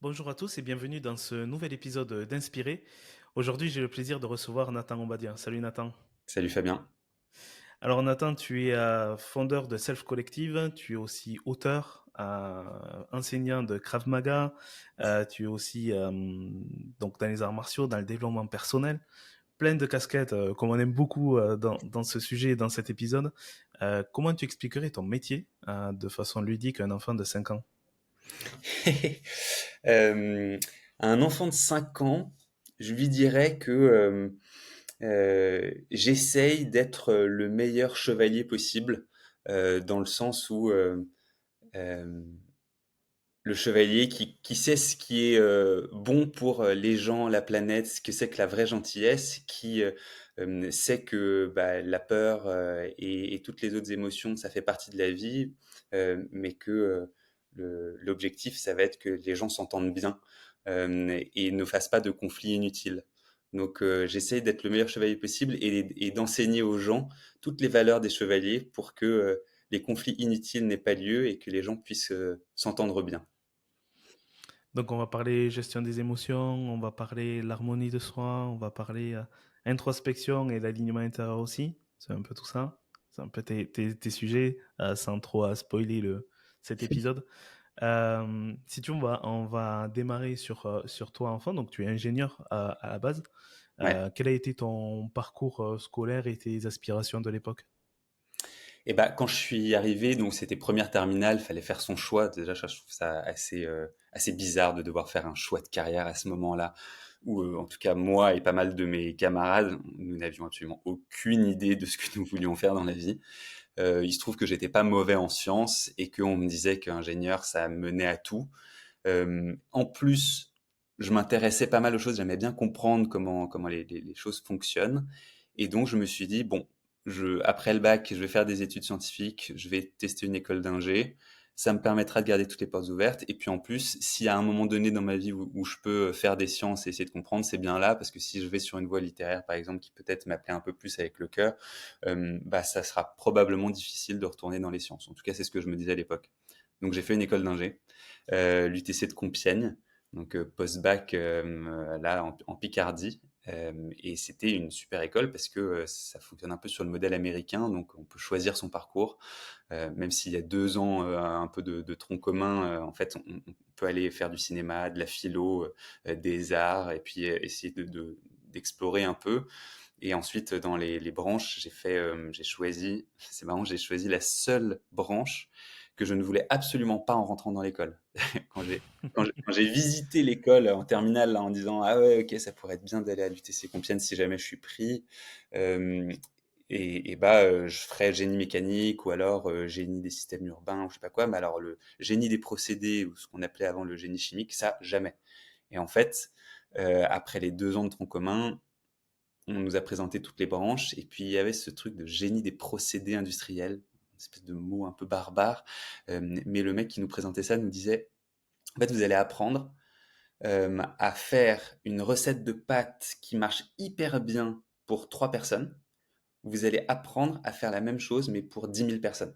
Bonjour à tous et bienvenue dans ce nouvel épisode d'Inspiré. Aujourd'hui, j'ai le plaisir de recevoir Nathan Obadia. Salut Nathan. Salut Fabien. Alors Nathan, tu es fondeur de Self Collective, tu es aussi auteur, enseignant de Krav Maga, tu es aussi donc dans les arts martiaux, dans le développement personnel, plein de casquettes comme on aime beaucoup dans ce sujet et dans cet épisode. Comment tu expliquerais ton métier de façon ludique à un enfant de 5 ans? Euh, un enfant de 5 ans, je lui dirais que j'essaye d'être le meilleur chevalier possible, dans le sens où euh, le chevalier qui sait ce qui est bon pour les gens, la planète, ce que c'est que la vraie gentillesse, qui sait que bah, la peur et toutes les autres émotions, ça fait partie de la vie, mais que l'objectif, ça va être que les gens s'entendent bien et ne fassent pas de conflits inutiles. Donc j'essaye d'être le meilleur chevalier possible et d'enseigner aux gens toutes les valeurs des chevaliers pour que les conflits inutiles n'aient pas lieu et que les gens puissent s'entendre bien. Donc on va parler gestion des émotions, on va parler l'harmonie de soi, on va parler introspection et l'alignement intérieur aussi. C'est un peu tout ça. C'est un peu tes sujets sans trop spoiler cet épisode. Si tu veux, on va démarrer sur toi enfant. Donc tu es ingénieur à la base. Ouais. Quel a été ton parcours scolaire et tes aspirations de l'époque? Et bah, quand je suis arrivé, donc c'était première terminale, fallait faire son choix. Déjà, je trouve ça assez bizarre de devoir faire un choix de carrière à ce moment-là, où en tout cas moi et pas mal de mes camarades, nous n'avions absolument aucune idée de ce que nous voulions faire dans la vie. Il se trouve que j'étais pas mauvais en sciences et qu'on me disait qu'ingénieur ça menait à tout. En plus, je m'intéressais pas mal aux choses, j'aimais bien comprendre comment les choses fonctionnent. Et donc, je me suis dit, bon, après le bac, je vais faire des études scientifiques, je vais tester une école d'ingé. Ça me permettra de garder toutes les portes ouvertes. Et puis en plus, s'il y a un moment donné dans ma vie où je peux faire des sciences et essayer de comprendre, c'est bien là, parce que si je vais sur une voie littéraire, par exemple, qui peut-être m'appelait un peu plus avec le cœur, bah, ça sera probablement difficile de retourner dans les sciences. En tout cas, c'est ce que je me disais à l'époque. Donc j'ai fait une école d'ingé, l'UTC de Compiègne, donc post-bac là en Picardie. Et c'était une super école parce que ça fonctionne un peu sur le modèle américain, donc on peut choisir son parcours, même s'il y a 2 ans un peu de tronc commun. En fait, on peut aller faire du cinéma, de la philo, des arts, et puis essayer d'explorer un peu. Et ensuite, dans les branches, j'ai choisi, c'est marrant, j'ai choisi la seule branche que je ne voulais absolument pas en rentrant dans l'école. Quand j'ai visité l'école en terminale là, en disant ah ouais ok ça pourrait être bien d'aller à l'UTC Compiègne si jamais je suis pris, euh, et bah je ferais génie mécanique ou alors génie des systèmes urbains ou je sais pas quoi, mais alors le génie des procédés ou ce qu'on appelait avant le génie chimique, ça jamais. Et en fait, après les 2 ans de tronc commun, on nous a présenté toutes les branches, et puis il y avait ce truc de génie des procédés industriels, une espèce de mot un peu barbare, mais le mec qui nous présentait ça nous disait, en fait, vous allez apprendre à faire une recette de pâtes qui marche hyper bien pour 3 personnes. Vous allez apprendre à faire la même chose, mais pour 10 000 personnes.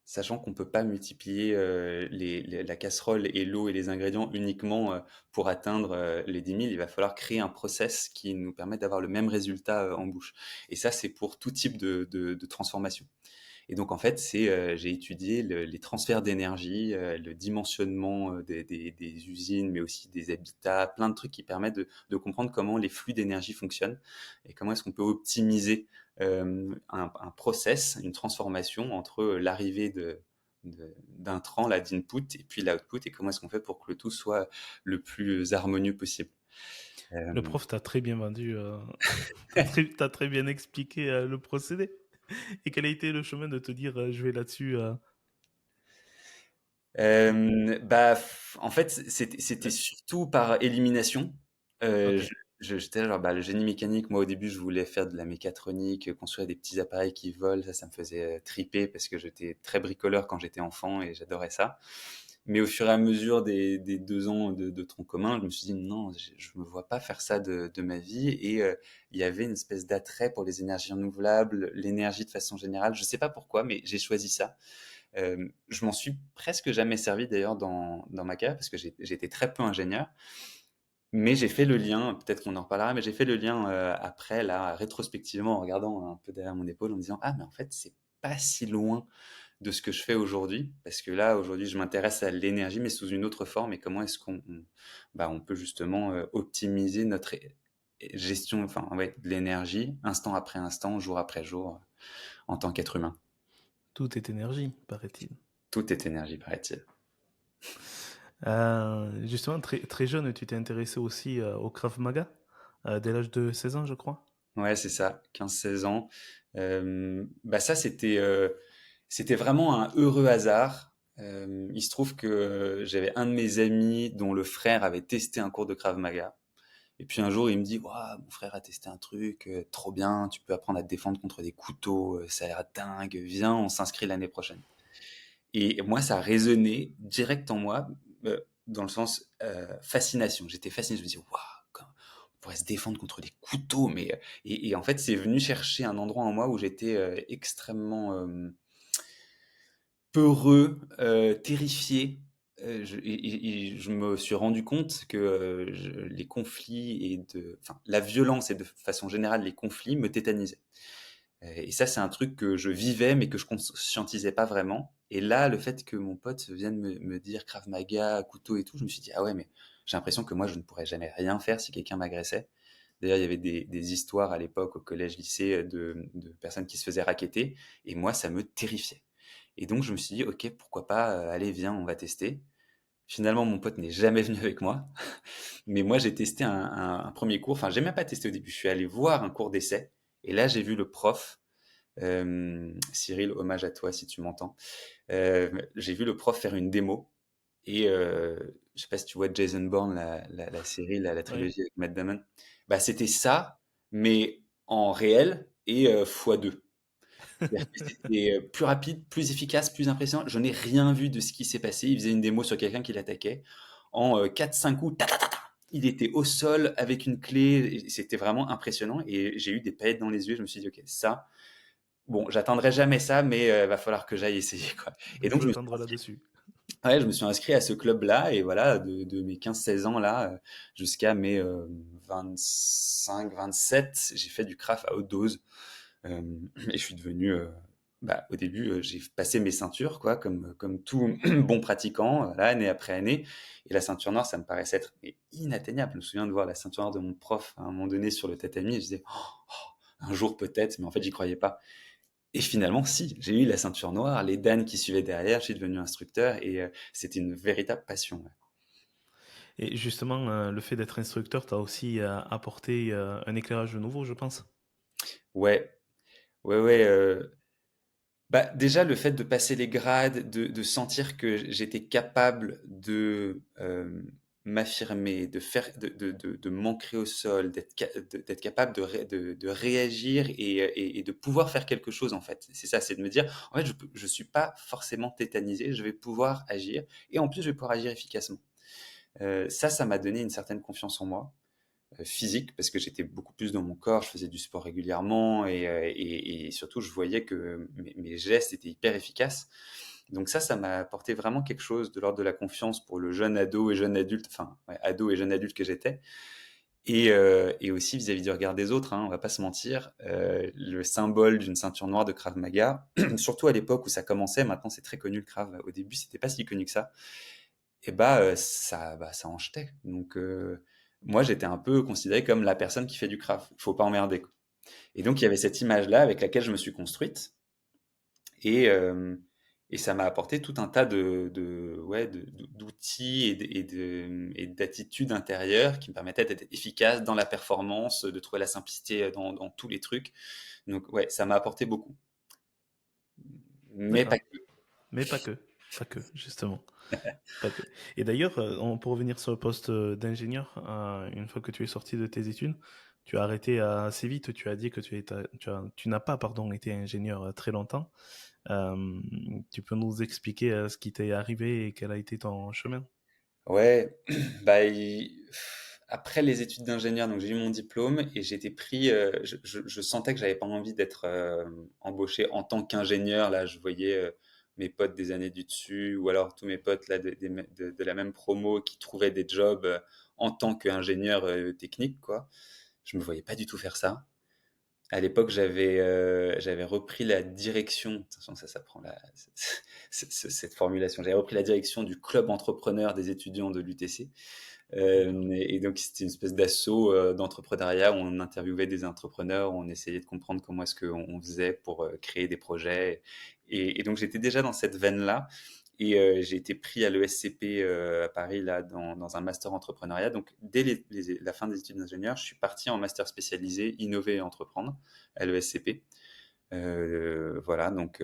Sachant qu'on peut pas multiplier la casserole et l'eau et les ingrédients uniquement pour atteindre les 10 000, il va falloir créer un process qui nous permette d'avoir le même résultat en bouche. Et ça, c'est pour tout type de transformation. Et donc en fait, j'ai étudié les transferts d'énergie, le dimensionnement des usines, mais aussi des habitats, plein de trucs qui permettent de comprendre comment les flux d'énergie fonctionnent et comment est-ce qu'on peut optimiser un process, une transformation entre l'arrivée d'intrants, là, d'input, et puis l'output, et comment est-ce qu'on fait pour que le tout soit le plus harmonieux possible. Le Euh, prof t'a très bien vendu, t'as très bien expliqué le procédé. Et quel a été le chemin de te dire je vais là-dessus Bah, en fait, c'était euh, surtout par élimination. Ok. J'étais là, genre, bah, le génie mécanique, moi au début, je voulais faire de la mécatronique, construire des petits appareils qui volent, ça me faisait triper parce que j'étais très bricoleur quand j'étais enfant et j'adorais ça. Mais au fur et à mesure des 2 ans de tronc commun, je me suis dit non, je me vois pas faire ça de ma vie. Et il y avait une espèce d'attrait pour les énergies renouvelables, l'énergie de façon générale. Je sais pas pourquoi, mais j'ai choisi ça. Je m'en suis presque jamais servi d'ailleurs dans ma carrière parce que j'étais très peu ingénieur. Mais j'ai fait le lien, peut-être qu'on en reparlera, mais j'ai fait le lien après, là, rétrospectivement, en regardant un peu derrière mon épaule, en me disant, ah, mais en fait, c'est pas si loin de ce que je fais aujourd'hui, parce que là, aujourd'hui, je m'intéresse à l'énergie, mais sous une autre forme, et comment est-ce on peut justement optimiser notre gestion, enfin, ouais, de l'énergie, instant après instant, jour après jour, en tant qu'être humain. Tout est énergie, paraît-il. Tout est énergie, paraît-il. Justement, très, très jeune, tu t'es intéressé aussi au Krav Maga, dès l'âge de 16 ans, je crois. Ouais, c'est ça, 15-16 ans. Bah ça, c'était vraiment un heureux hasard. Il se trouve que j'avais un de mes amis dont le frère avait testé un cours de Krav Maga. Et puis un jour, il me dit, Ouah, mon frère a testé un truc, trop bien, tu peux apprendre à te défendre contre des couteaux, ça a l'air dingue, viens, on s'inscrit l'année prochaine. Et moi, ça a résonné direct en moi, dans le sens fascination. J'étais fasciné, je me dis, waouh, on pourrait se défendre contre des couteaux, mais et en fait, c'est venu chercher un endroit en moi où j'étais extrêmement peureux, terrifié. Et je me suis rendu compte que les conflits enfin, la violence et de façon générale les conflits me tétanisaient. Et ça, c'est un truc que je vivais, mais que je conscientisais pas vraiment. Et là, le fait que mon pote vienne me dire Krav Maga, couteau et tout, je me suis dit, ah ouais, mais j'ai l'impression que moi, je ne pourrais jamais rien faire si quelqu'un m'agressait. D'ailleurs, il y avait des histoires à l'époque au collège-lycée de personnes qui se faisaient racketter, et moi, ça me terrifiait. Et donc, je me suis dit, ok, pourquoi pas, allez, viens, on va tester. Finalement, mon pote n'est jamais venu avec moi, mais moi, j'ai testé un premier cours. Enfin, j'ai même pas testé au début. Je suis allé voir un cours d'essai, et là, j'ai vu le prof Cyril, hommage à toi si tu m'entends. J'ai vu le prof faire une démo et je sais pas si tu vois Jason Bourne, la série, la Oui. trilogie avec Matt Damon. Bah, c'était ça, mais en réel et x2. C'est-à-dire que c'était plus rapide, plus efficace, plus impressionnant. Je n'ai rien vu de ce qui s'est passé. Il faisait une démo sur quelqu'un qui l'attaquait. En 4-5 coups, ta, ta, ta, ta, il était au sol avec une clé. C'était vraiment impressionnant. Et j'ai eu des paillettes dans les yeux. Je me suis dit, ok, ça, bon, j'atteindrai jamais ça, mais va falloir que j'aille essayer, quoi. Et Je donc veux attendre là-dessus. je me suis inscrit à ce club-là, et voilà, de mes 15-16 ans là, jusqu'à mes 25-27, j'ai fait du craft à haute dose. Euh, et je suis devenu, au début, j'ai passé mes ceintures, quoi, comme tout bon pratiquant, là, année après année. Et la ceinture noire, ça me paraissait être mais, inatteignable. Je me souviens de voir la ceinture noire de mon prof à un moment donné sur le tatami, et je disais, un jour peut-être, mais en fait, j'y croyais pas. Et finalement, si, j'ai eu la ceinture noire, les Dan qui suivaient derrière, je suis devenu instructeur et c'était une véritable passion. Ouais, Et justement, le fait d'être instructeur t'a aussi apporté un éclairage nouveau, je pense. ouais, ouais. Ouais, bah, déjà, le fait de passer les grades, de sentir que j'étais capable de m'affirmer, de m'ancrer au sol, d'être capable de réagir et de pouvoir faire quelque chose, en fait. C'est ça, c'est de me dire, en fait, je suis pas forcément tétanisé, je vais pouvoir agir et en plus, je vais pouvoir agir efficacement. Ça m'a donné une certaine confiance en moi, physique, parce que j'étais beaucoup plus dans mon corps, je faisais du sport régulièrement et surtout je voyais que mes gestes étaient hyper efficaces. Donc ça m'a apporté vraiment quelque chose de l'ordre de la confiance pour le jeune ado et jeune adulte, enfin ouais, ado et jeune adulte que j'étais. Et aussi vis-à-vis du regard des autres, hein, on va pas se mentir, le symbole d'une ceinture noire de Krav Maga, surtout à l'époque où ça commençait, maintenant c'est très connu le Krav, au début c'était pas si connu que ça, et ça en jetait. Donc moi j'étais un peu considéré comme la personne qui fait du craft. Faut pas emmerder, quoi. Et donc il y avait cette image-là avec laquelle je me suis construite et et ça m'a apporté tout un tas d'outils et d'attitudes intérieures qui me permettaient d'être efficace dans la performance, de trouver la simplicité dans tous les trucs. Donc ouais, ça m'a apporté beaucoup, mais pas D'accord. que. Mais pas que. Pas que, justement. Pas que. Et d'ailleurs, pour revenir sur le poste d'ingénieur, une fois que tu es sorti de tes études, tu as arrêté assez vite. Tu as dit que tu n'as pas, pardon, été ingénieur très longtemps. Euh, Tu peux nous expliquer ce qui t'est arrivé et quel a été ton chemin? Ouais, après les études d'ingénieur, donc j'ai eu mon diplôme et j'ai été pris. Je sentais que j'avais pas envie d'être embauché en tant qu'ingénieur. Là, je voyais mes potes des années du dessus, ou alors tous mes potes là, de la même promo qui trouvaient des jobs en tant qu'ingénieur technique, quoi. Je me voyais pas du tout faire ça. À l'époque, j'avais repris la direction, attention, ça prend cette formulation, j'avais repris la direction du club entrepreneur des étudiants de l'UTC. Et donc, c'était une espèce d'assaut d'entrepreneuriat où on interviewait des entrepreneurs, où on essayait de comprendre comment est-ce qu'on faisait pour créer des projets. Et donc, j'étais déjà dans cette veine-là. Et j'ai été pris à l'ESCP à Paris là, dans un master entrepreneuriat. Donc, dès la fin des études d'ingénieur, je suis parti en master spécialisé Innover et Entreprendre à l'ESCP. Voilà, donc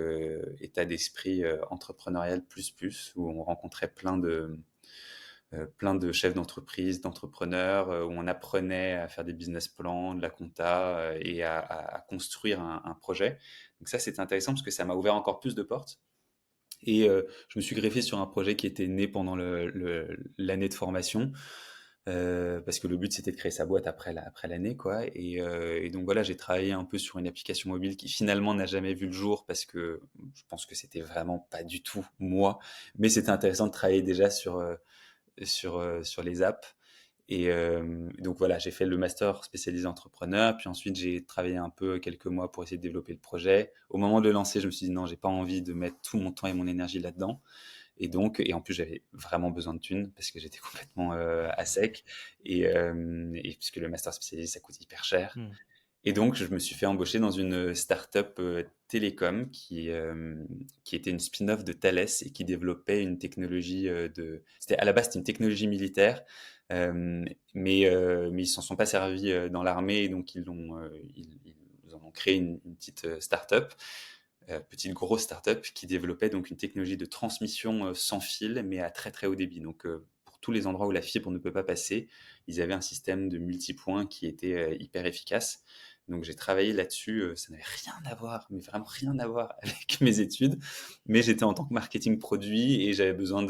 état d'esprit entrepreneurial plus, où on rencontrait plein de chefs d'entreprise, d'entrepreneurs, où on apprenait à faire des business plans, de la compta et à construire un projet. Donc ça, c'était intéressant parce que ça m'a ouvert encore plus de portes. Et je me suis greffé sur un projet qui était né pendant l'année de formation, parce que le but c'était de créer sa boîte après l'année, quoi. Et donc voilà, j'ai travaillé un peu sur une application mobile qui finalement n'a jamais vu le jour parce que je pense que c'était vraiment pas du tout moi, mais c'était intéressant de travailler déjà sur les apps. Et donc voilà, j'ai fait le master spécialisé entrepreneur, puis ensuite j'ai travaillé un peu quelques mois pour essayer de développer le projet. Au moment de le lancer, je me suis dit non, j'ai pas envie de mettre tout mon temps et mon énergie là-dedans. Et en plus j'avais vraiment besoin de thunes parce que j'étais complètement à sec et puisque le master spécialisé ça coûte hyper cher. Hmm. Et donc, je me suis fait embaucher dans une start-up télécom qui était une spin-off de Thales et qui développait une technologie à la base, c'était une technologie militaire, euh, mais ils s'en sont pas servis dans l'armée et donc ils en ont créé une petite start-up, petite grosse start-up qui développait donc une technologie de transmission sans fil, mais à très très haut débit. Donc, pour tous les endroits où la fibre ne peut pas passer, ils avaient un système de multipoints qui était hyper efficace. Donc j'ai travaillé là-dessus, ça n'avait rien à voir, mais vraiment rien à voir avec mes études, mais j'étais en tant que marketing produit et j'avais besoin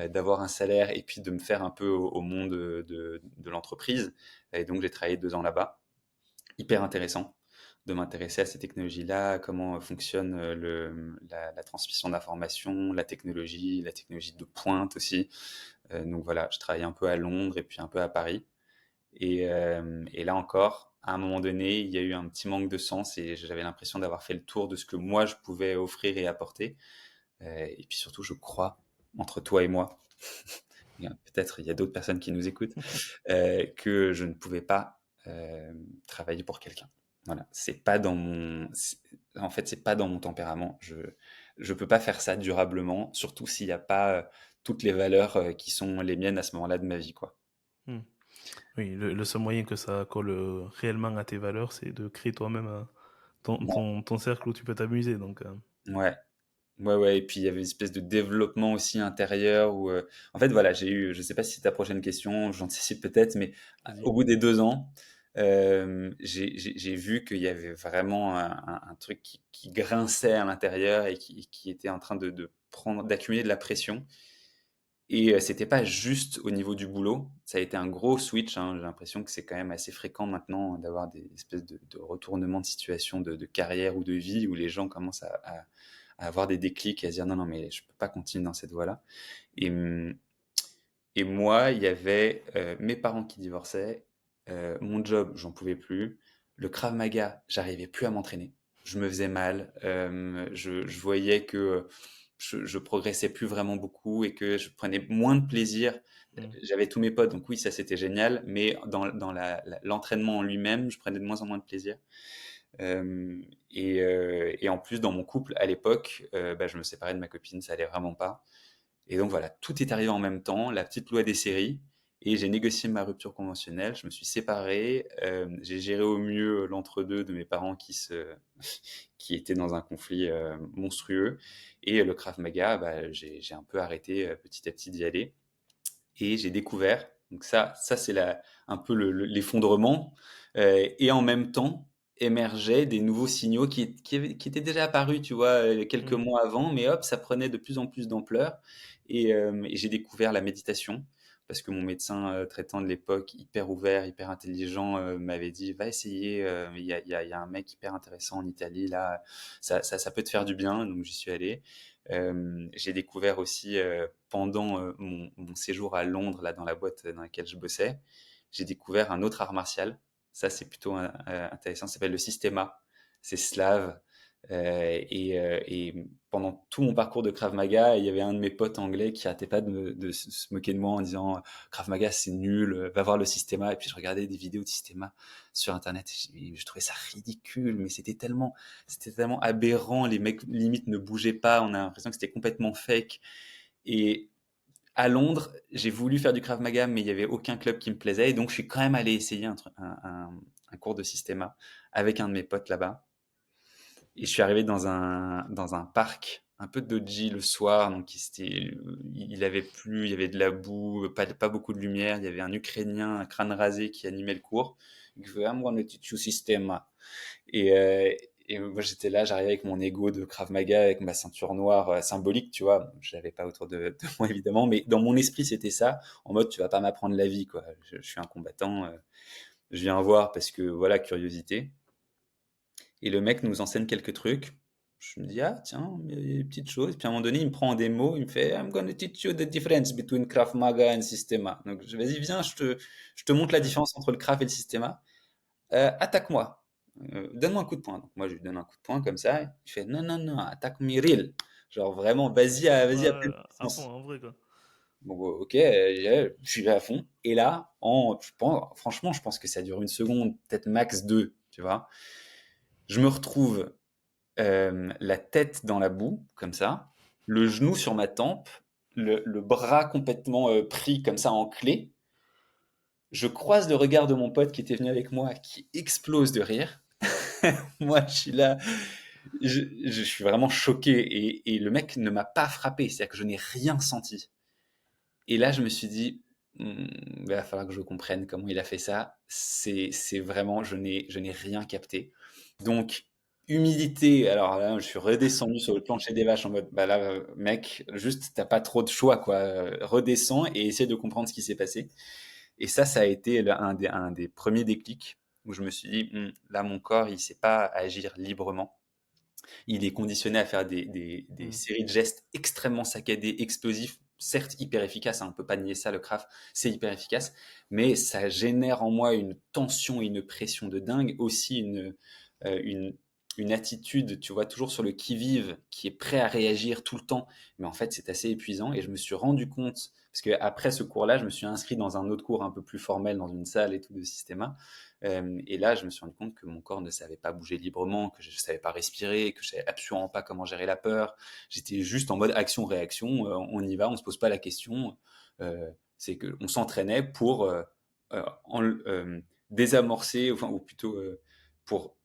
d'avoir un salaire et puis de me faire un peu au monde de l'entreprise. Et donc j'ai travaillé 2 ans là-bas, hyper intéressant de m'intéresser à ces technologies-là, comment fonctionne la transmission d'informations, la technologie de pointe aussi. Donc voilà, je travaillais un peu à Londres et puis un peu à Paris. Et là encore, à un moment donné, il y a eu un petit manque de sens et j'avais l'impression d'avoir fait le tour de ce que moi je pouvais offrir et apporter. Et puis surtout, je crois, entre toi et moi, peut-être il y a d'autres personnes qui nous écoutent, que je ne pouvais pas travailler pour quelqu'un. Voilà, en fait, c'est pas dans mon tempérament. Je peux pas faire ça durablement, surtout s'il n'y a pas toutes les valeurs qui sont les miennes à ce moment-là de ma vie, quoi. Hmm. Oui, le seul moyen que ça colle réellement à tes valeurs, c'est de créer toi-même ton cercle où tu peux t'amuser. Donc, Ouais, ouais, ouais. Et puis il y avait une espèce de développement aussi intérieur où, en fait, voilà, je sais pas si c'est ta prochaine question, j'anticipe peut-être, mais vas-y. au bout des 2 ans, j'ai vu qu'il y avait vraiment un truc qui grinçait à l'intérieur et qui était en train d'accumuler de la pression. Et c'était pas juste au niveau du boulot, ça a été un gros switch, hein. J'ai l'impression que c'est quand même assez fréquent maintenant d'avoir des espèces de retournements de situation de carrière ou de vie où les gens commencent à avoir des déclics et à se dire non, non, mais je peux pas continuer dans cette voie-là. Et, hum, et moi, il y avait mes parents qui divorçaient, mon job, j'en pouvais plus, le Krav Maga, j'arrivais plus à m'entraîner, je me faisais mal, je voyais que je progressais plus vraiment beaucoup et que je prenais moins de plaisir. Hmm. J'avais tous mes potes, donc oui, ça c'était génial, mais dans l'entraînement en lui-même, je prenais de moins en moins de plaisir. Et en plus, dans mon couple, à l'époque, bah, je me séparais de ma copine, ça allait vraiment pas. Et donc voilà, tout est arrivé en même temps, la petite loi des séries, et j'ai négocié ma rupture conventionnelle, je me suis séparé, j'ai géré au mieux l'entre-deux de mes parents qui étaient dans un conflit monstrueux, et le Krav Maga, bah, j'ai un peu arrêté petit à petit d'y aller, et j'ai découvert, donc ça c'est un peu l'effondrement, et en même temps émergeaient des nouveaux signaux qui étaient déjà apparus, tu vois, quelques Hmm. mois avant, mais hop, ça prenait de plus en plus d'ampleur, et j'ai découvert la méditation, parce que mon médecin traitant de l'époque, hyper ouvert, hyper intelligent, m'avait dit, va essayer, il y a un mec hyper intéressant en Italie, là, ça peut te faire du bien, donc j'y suis allé. J'ai découvert aussi pendant mon séjour à Londres, là, dans la boîte dans laquelle je bossais, j'ai découvert un autre art martial. Ça, c'est plutôt intéressant. Ça s'appelle le Systema. C'est slave. Et pendant tout mon parcours de Krav Maga, il y avait un de mes potes anglais qui arrêtait pas de se moquer de moi en disant Krav Maga c'est nul, va voir le Systema. Et puis je regardais des vidéos de Systema sur internet et je trouvais ça ridicule, mais c'était tellement aberrant. Les mecs limite ne bougeaient pas, on a l'impression que c'était complètement fake. Et à Londres, j'ai voulu faire du Krav Maga, mais il y avait aucun club qui me plaisait, et donc je suis quand même allé essayer un cours de Systema avec un de mes potes là-bas. Et je suis arrivé dans un parc un peu dodgy le soir, donc il avait plu, il y avait de la boue, pas beaucoup de lumière, il y avait un Ukrainien, un crâne rasé qui animait le cours. Il fait I'm gonna teach you Systema. Et, euh, et moi j'étais là, j'arrivais avec mon ego de Krav Maga, avec ma ceinture noire symbolique, tu vois. Je l'avais pas autour de moi évidemment, mais dans mon esprit c'était ça, en mode tu vas pas m'apprendre la vie, quoi. Je suis un combattant, je viens voir parce que voilà, curiosité. Et le mec nous enseigne quelques trucs. Je me dis, ah tiens, il y a des petites choses. Puis à un moment donné, il me prend en démo, il me fait, I'm gonna teach you the difference between Krav Maga and Systema. Donc vas-y, viens, je te montre la différence entre le Krav et le Systema. Attaque-moi. Donne-moi un coup de poing. Donc moi, je lui donne un coup de poing comme ça. Il fait, non, non, non, attaque me real. Genre vraiment, vas-y à pleine Ouais, à fond, puissance. en vrai, quoi. Bon, bon, ok, je suis à fond. Et là, franchement, je pense que ça dure une seconde, peut-être max deux, tu vois. Je me retrouve la tête dans la boue, comme ça, le genou sur ma tempe, le bras complètement pris comme ça en clé. Je croise le regard de mon pote qui était venu avec moi, qui explose de rire. Moi, je suis là, je suis vraiment choqué et le mec ne m'a pas frappé, c'est-à-dire que je n'ai rien senti. Et là, je me suis dit, il va falloir que je comprenne comment il a fait ça. C'est vraiment, je n'ai rien capté. Donc, humilité. Alors là, je suis redescendu sur le plancher des vaches en mode, bah là, mec, juste, t'as pas trop de choix, quoi. Redescends et essaie de comprendre ce qui s'est passé. Et ça a été un des premiers déclics où je me suis dit, là, mon corps, il sait pas agir librement. Il est conditionné à faire des Hmm. séries de gestes extrêmement saccadés, explosifs, certes hyper efficaces, hein, on ne peut pas nier ça, le craft, c'est hyper efficace, mais ça génère en moi une tension et une pression de dingue, aussi euh, une, une attitude, tu vois, toujours sur le qui-vive, qui est prêt à réagir tout le temps, mais en fait c'est assez épuisant, et je me suis rendu compte, parce qu'après ce cours-là, je me suis inscrit dans un autre cours un peu plus formel, dans une salle et tout de Systema, et là, je me suis rendu compte que mon corps ne savait pas bouger librement, que je ne savais pas respirer, que je savais absolument pas comment gérer la peur. J'étais juste en mode action-réaction, on y va, on se pose pas la question. C'est que on s'entraînait pour désamorcer, enfin, ou plutôt pour,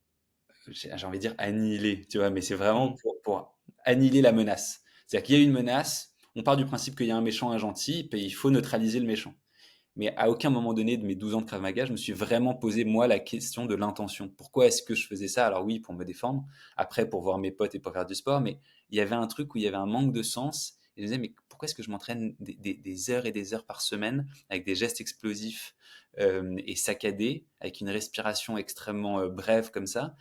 j'ai envie de dire annihiler, tu vois, mais c'est vraiment Hmm. pour annihiler la menace. C'est-à-dire qu'il y a une menace, on part du principe qu'il y a un méchant, un gentil, puis il faut neutraliser le méchant. Mais à aucun moment donné de mes 12 ans de Krav Maga, je me suis vraiment posé, moi, la question de l'intention. Pourquoi est-ce que je faisais ça? Alors oui, pour me défendre, après pour voir mes potes et pour faire du sport, mais il y avait un truc où il y avait un manque de sens. Et je me disais, mais pourquoi est-ce que je m'entraîne des heures et des heures par semaine avec des gestes explosifs et saccadés, avec une respiration extrêmement brève comme ça,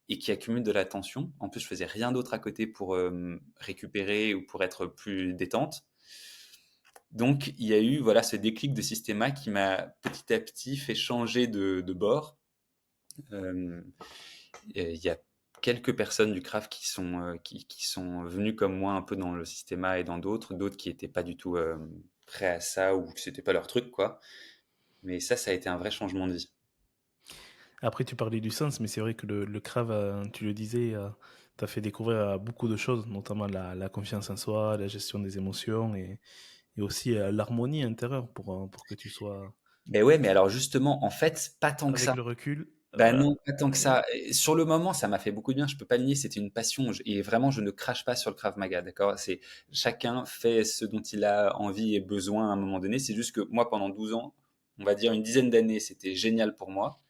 et qui accumule de la tension. En plus, je faisais rien d'autre à côté pour récupérer ou pour être plus détente. Donc, il y a eu voilà ce déclic de Systema qui m'a petit à petit fait changer de bord. Euh, il y a quelques personnes du craft qui sont venues comme moi un peu dans le Systema et dans d'autres qui n'étaient pas du tout prêts à ça ou que c'était pas leur truc, quoi. Mais ça a été un vrai changement de vie. Après, tu parlais du sens, mais c'est vrai que le Krav, tu le disais, t'a fait découvrir beaucoup de choses, notamment la confiance en soi, la gestion des émotions et aussi l'harmonie intérieure pour que tu sois Mais ouais, mais alors justement, en fait, pas tant que avec ça. le recul. Bah non, pas tant que ça. Et sur le moment, ça m'a fait beaucoup de bien, je peux pas le nier, c'était une passion. Et vraiment, je ne crache pas sur le Krav Maga, d'accord? C'est, chacun fait ce dont il a envie et besoin à un moment donné. C'est juste que moi, pendant 12 ans, on va dire une dizaine d'années, c'était génial pour moi.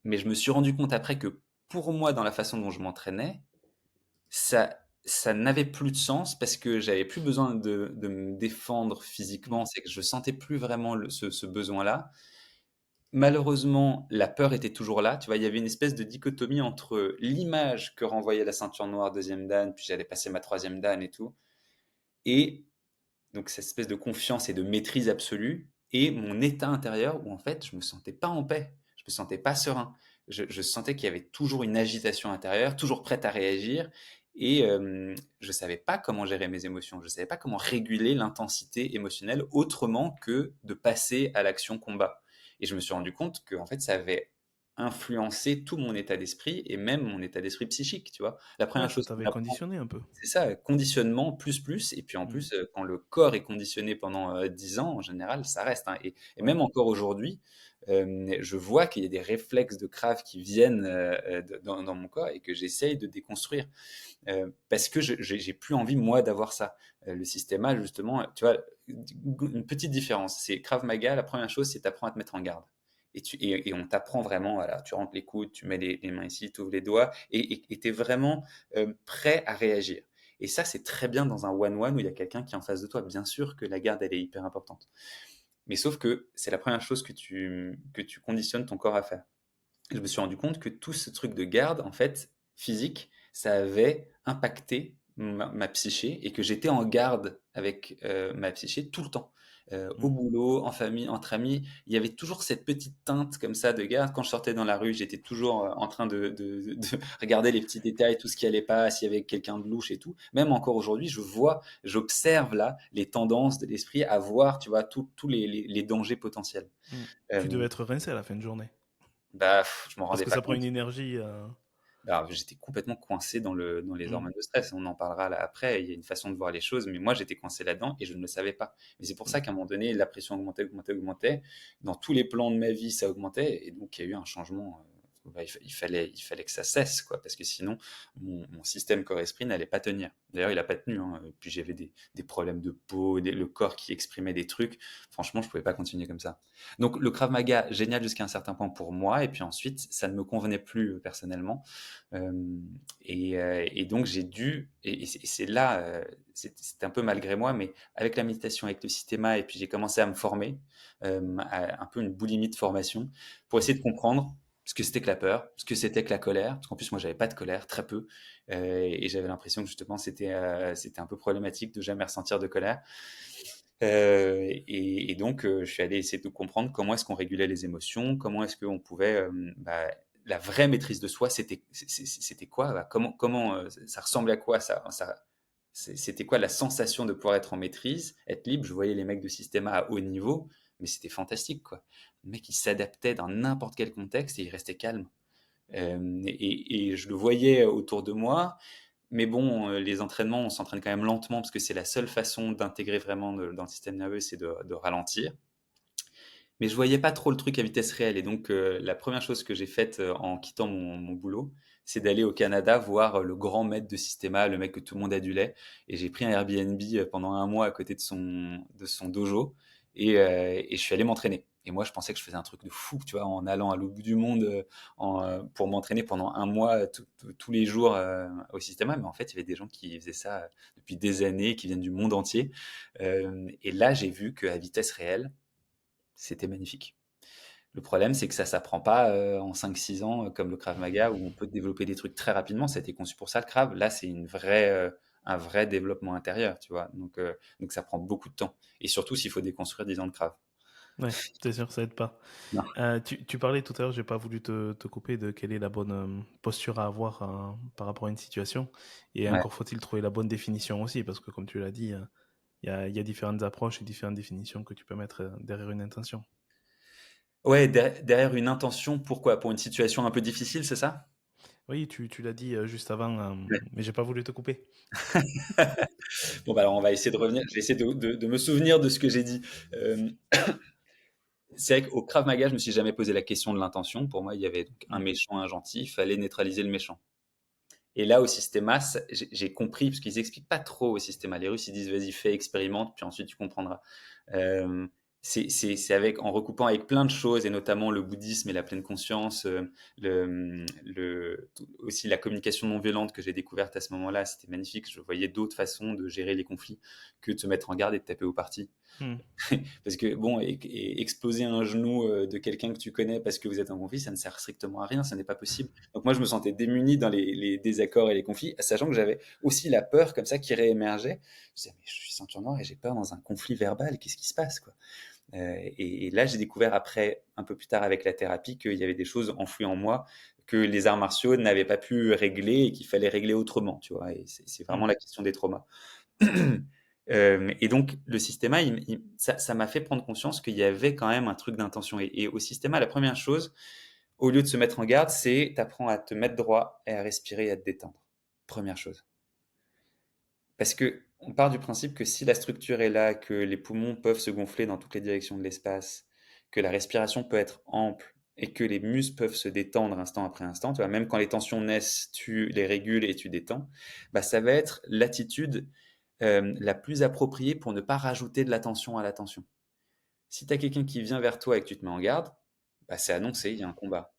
Mais je me suis rendu compte après que pour moi, dans la façon dont je m'entraînais, ça n'avait plus de sens parce que j'avais plus besoin de me défendre Mm. physiquement. C'est que je sentais plus vraiment ce besoin-là. malheureusement, la peur était toujours là. Tu vois, il y avait une espèce de dichotomie entre l'image que renvoyait la ceinture noire deuxième dan, puis j'allais passer ma troisième dan et tout, et donc cette espèce de confiance et de maîtrise absolue, et mon état intérieur où en fait je me sentais pas en paix, je me sentais pas serein. Je sentais qu'il y avait toujours une agitation intérieure, toujours prête à réagir, et je savais pas comment gérer mes émotions, je savais pas comment réguler l'intensité émotionnelle autrement que de passer à l'action combat. Et je me suis rendu compte que en fait ça avait influencé tout mon état d'esprit et même mon état d'esprit psychique, tu vois. La Ouais, première ça chose qu'on t'avait apprend, conditionné un peu. c'est ça, conditionnement plus, et puis en Mm. plus, quand le corps est conditionné pendant 10 ans, en général, ça reste, hein. Et Ouais, même encore aujourd'hui, je vois qu'il y a des réflexes de Crave qui viennent dans mon corps et que j'essaye de déconstruire. Parce que j'ai plus envie, moi, d'avoir ça. Le système, justement, tu vois, une petite différence, c'est Krav Maga, la première chose, c'est t'apprends à te mettre en garde. Et on t'apprend vraiment, voilà, tu rentres les coudes, tu mets les mains ici, tu ouvres les doigts, et tu es vraiment prêt à réagir. Et ça, c'est très bien dans un one-one où il y a quelqu'un qui est en face de toi. Bien sûr que la garde, elle est hyper importante. Mais sauf que c'est la première chose que tu conditionnes ton corps à faire. Je me suis rendu compte que tout ce truc de garde, en fait, physique, ça avait impacté ma psyché et que j'étais en garde avec ma psyché tout le temps. Au mm. boulot, en famille, entre amis, il y avait toujours cette petite teinte comme ça de garde. Quand je sortais dans la rue, j'étais toujours en train de regarder les petits détails, tout ce qui allait pas, s'il y avait quelqu'un de louche et tout. Même encore aujourd'hui, j'observe là les tendances de l'esprit à voir, tu vois, tous les dangers potentiels. Mm. Tu Euh, devais être rincé à la fin de journée. Bah, je m'en Parce rendais que pas ça prend compte. une énergie. Alors, j'étais complètement coincé dans les Mm, hormones de stress. On en parlera là après. Il y a une façon de voir les choses, mais moi, j'étais coincé là-dedans et je ne le savais pas. Mais c'est pour ça mm. qu'à un moment donné, la pression augmentait. Dans tous les plans de ma vie, ça augmentait. Et donc, il y a eu un changement. Bah, il fallait que ça cesse, quoi, parce que sinon, mon système corps-esprit n'allait pas tenir. D'ailleurs, il n'a pas tenu, hein. Puis j'avais des problèmes de peau, le corps qui exprimait des trucs. Franchement, je pouvais pas continuer comme ça. Donc, le Krav Maga, génial jusqu'à un certain point pour moi. Et puis ensuite, ça ne me convenait plus personnellement. Et donc j'ai dû, et c'est là, c'était un peu malgré moi, mais avec la méditation, avec le systéma, et puis j'ai commencé à me former, un peu une boulimie de formation, pour essayer de comprendre ce que c'était que la peur, ce que c'était que la colère, parce qu'en plus moi j'avais pas de colère, très peu, et j'avais l'impression que justement c'était un peu problématique de jamais ressentir de colère. Et donc, je suis allé essayer de comprendre comment est-ce qu'on régulait les émotions, comment est-ce qu'on pouvait, bah, la vraie maîtrise de soi, c'était quoi? Bah, comment ça ressemblait à quoi c'était quoi la sensation de pouvoir être en maîtrise, être libre? Je voyais les mecs de Systema à haut niveau, mais c'était fantastique, quoi. Le mec, il s'adaptait dans n'importe quel contexte et il restait calme. Et je le voyais autour de moi, mais bon, les entraînements, on s'entraîne quand même lentement parce que c'est la seule façon d'intégrer vraiment dans le système nerveux, c'est de ralentir. Mais je voyais pas trop le truc à vitesse réelle. Et donc, la première chose que j'ai faite en quittant mon boulot, c'est d'aller au Canada voir le grand maître de Systema, le mec que tout le monde adulait. Et j'ai pris un Airbnb pendant un mois à côté de son dojo. Et je suis allé m'entraîner. Et moi, je pensais que je faisais un truc de fou, tu vois, en allant à l'autre bout du monde pour m'entraîner pendant un mois tous les jours au Systema. Mais en fait, il y avait des gens qui faisaient ça depuis des années, qui viennent du monde entier. Et là, j'ai vu qu'à vitesse réelle, c'était magnifique. Le problème, c'est que ça s'apprend pas en 5-6 ans comme le Krav Maga où on peut développer des trucs très rapidement. Ça a été conçu pour ça, le Krav. Là, c'est un vrai développement intérieur, tu vois. Donc ça prend beaucoup de temps. Et surtout s'il faut déconstruire 10 ans de Krav. Ouais, c'est sûr, ça aide pas. Non. Tu parlais tout à l'heure, j'ai pas voulu te couper de quelle est la bonne posture à avoir par rapport à une situation. Et Ouais, encore faut-il trouver la bonne définition aussi, parce que comme tu l'as dit, il y a différentes approches et différentes définitions que tu peux mettre derrière une intention. ouais, derrière une intention, pourquoi? Pour une situation un peu difficile, c'est ça? Oui, tu l'as dit juste avant, Ouais. mais j'ai pas voulu te couper. Bon, bah alors on va essayer de revenir. Je vais essayer de me souvenir de ce que j'ai dit. Euh, c'est vrai qu'au Krav Maga, je me suis jamais posé la question de l'intention. Pour moi, il y avait donc un Mm. méchant, un gentil. Il fallait neutraliser le méchant. Et là, au Systéma, j'ai compris, parce qu'ils expliquent pas trop au Systéma. Les Russes, ils disent, vas-y, fais, expérimente, puis ensuite tu comprendras. Euh, C'est avec, en recoupant avec plein de choses, et notamment le bouddhisme et la pleine conscience, aussi la communication non violente que j'ai découverte à ce moment-là, c'était magnifique. Je voyais d'autres façons de gérer les conflits que de se mettre en garde et de taper au parti. Hmm. Parce que bon, et exploser un genou de quelqu'un que tu connais parce que vous êtes en conflit, ça ne sert strictement à rien, ça n'est pas possible. Donc moi, je me sentais démuni dans les désaccords et les conflits, sachant que j'avais aussi la peur comme ça qui réémergeait. Je disais, mais je suis ceinture noire et j'ai peur dans un conflit verbal, qu'est-ce qui se passe, quoi? Et là, j'ai découvert après, un peu plus tard avec la thérapie, qu'il y avait des choses enfouies en moi que les arts martiaux n'avaient pas pu régler et qu'il fallait régler autrement, tu vois. Et c'est Hmm. vraiment la question des traumas. Et donc, le systéma, ça m'a fait prendre conscience qu'il y avait quand même un truc d'intention. Et au systéma, la première chose, au lieu de se mettre en garde, c'est t'apprends à te mettre droit et à respirer et à te détendre. Première chose. Parce que on part du principe que si la structure est là, que les poumons peuvent se gonfler dans toutes les directions de l'espace, que la respiration peut être ample et que les muscles peuvent se détendre instant après instant, tu vois, même quand les tensions naissent, tu les régules et tu détends, bah ça va être l'attitude la plus appropriée pour ne pas rajouter de la tension à la tension. Si tu as quelqu'un qui vient vers toi et que tu te mets en garde, bah c'est annoncé, il y a un combat.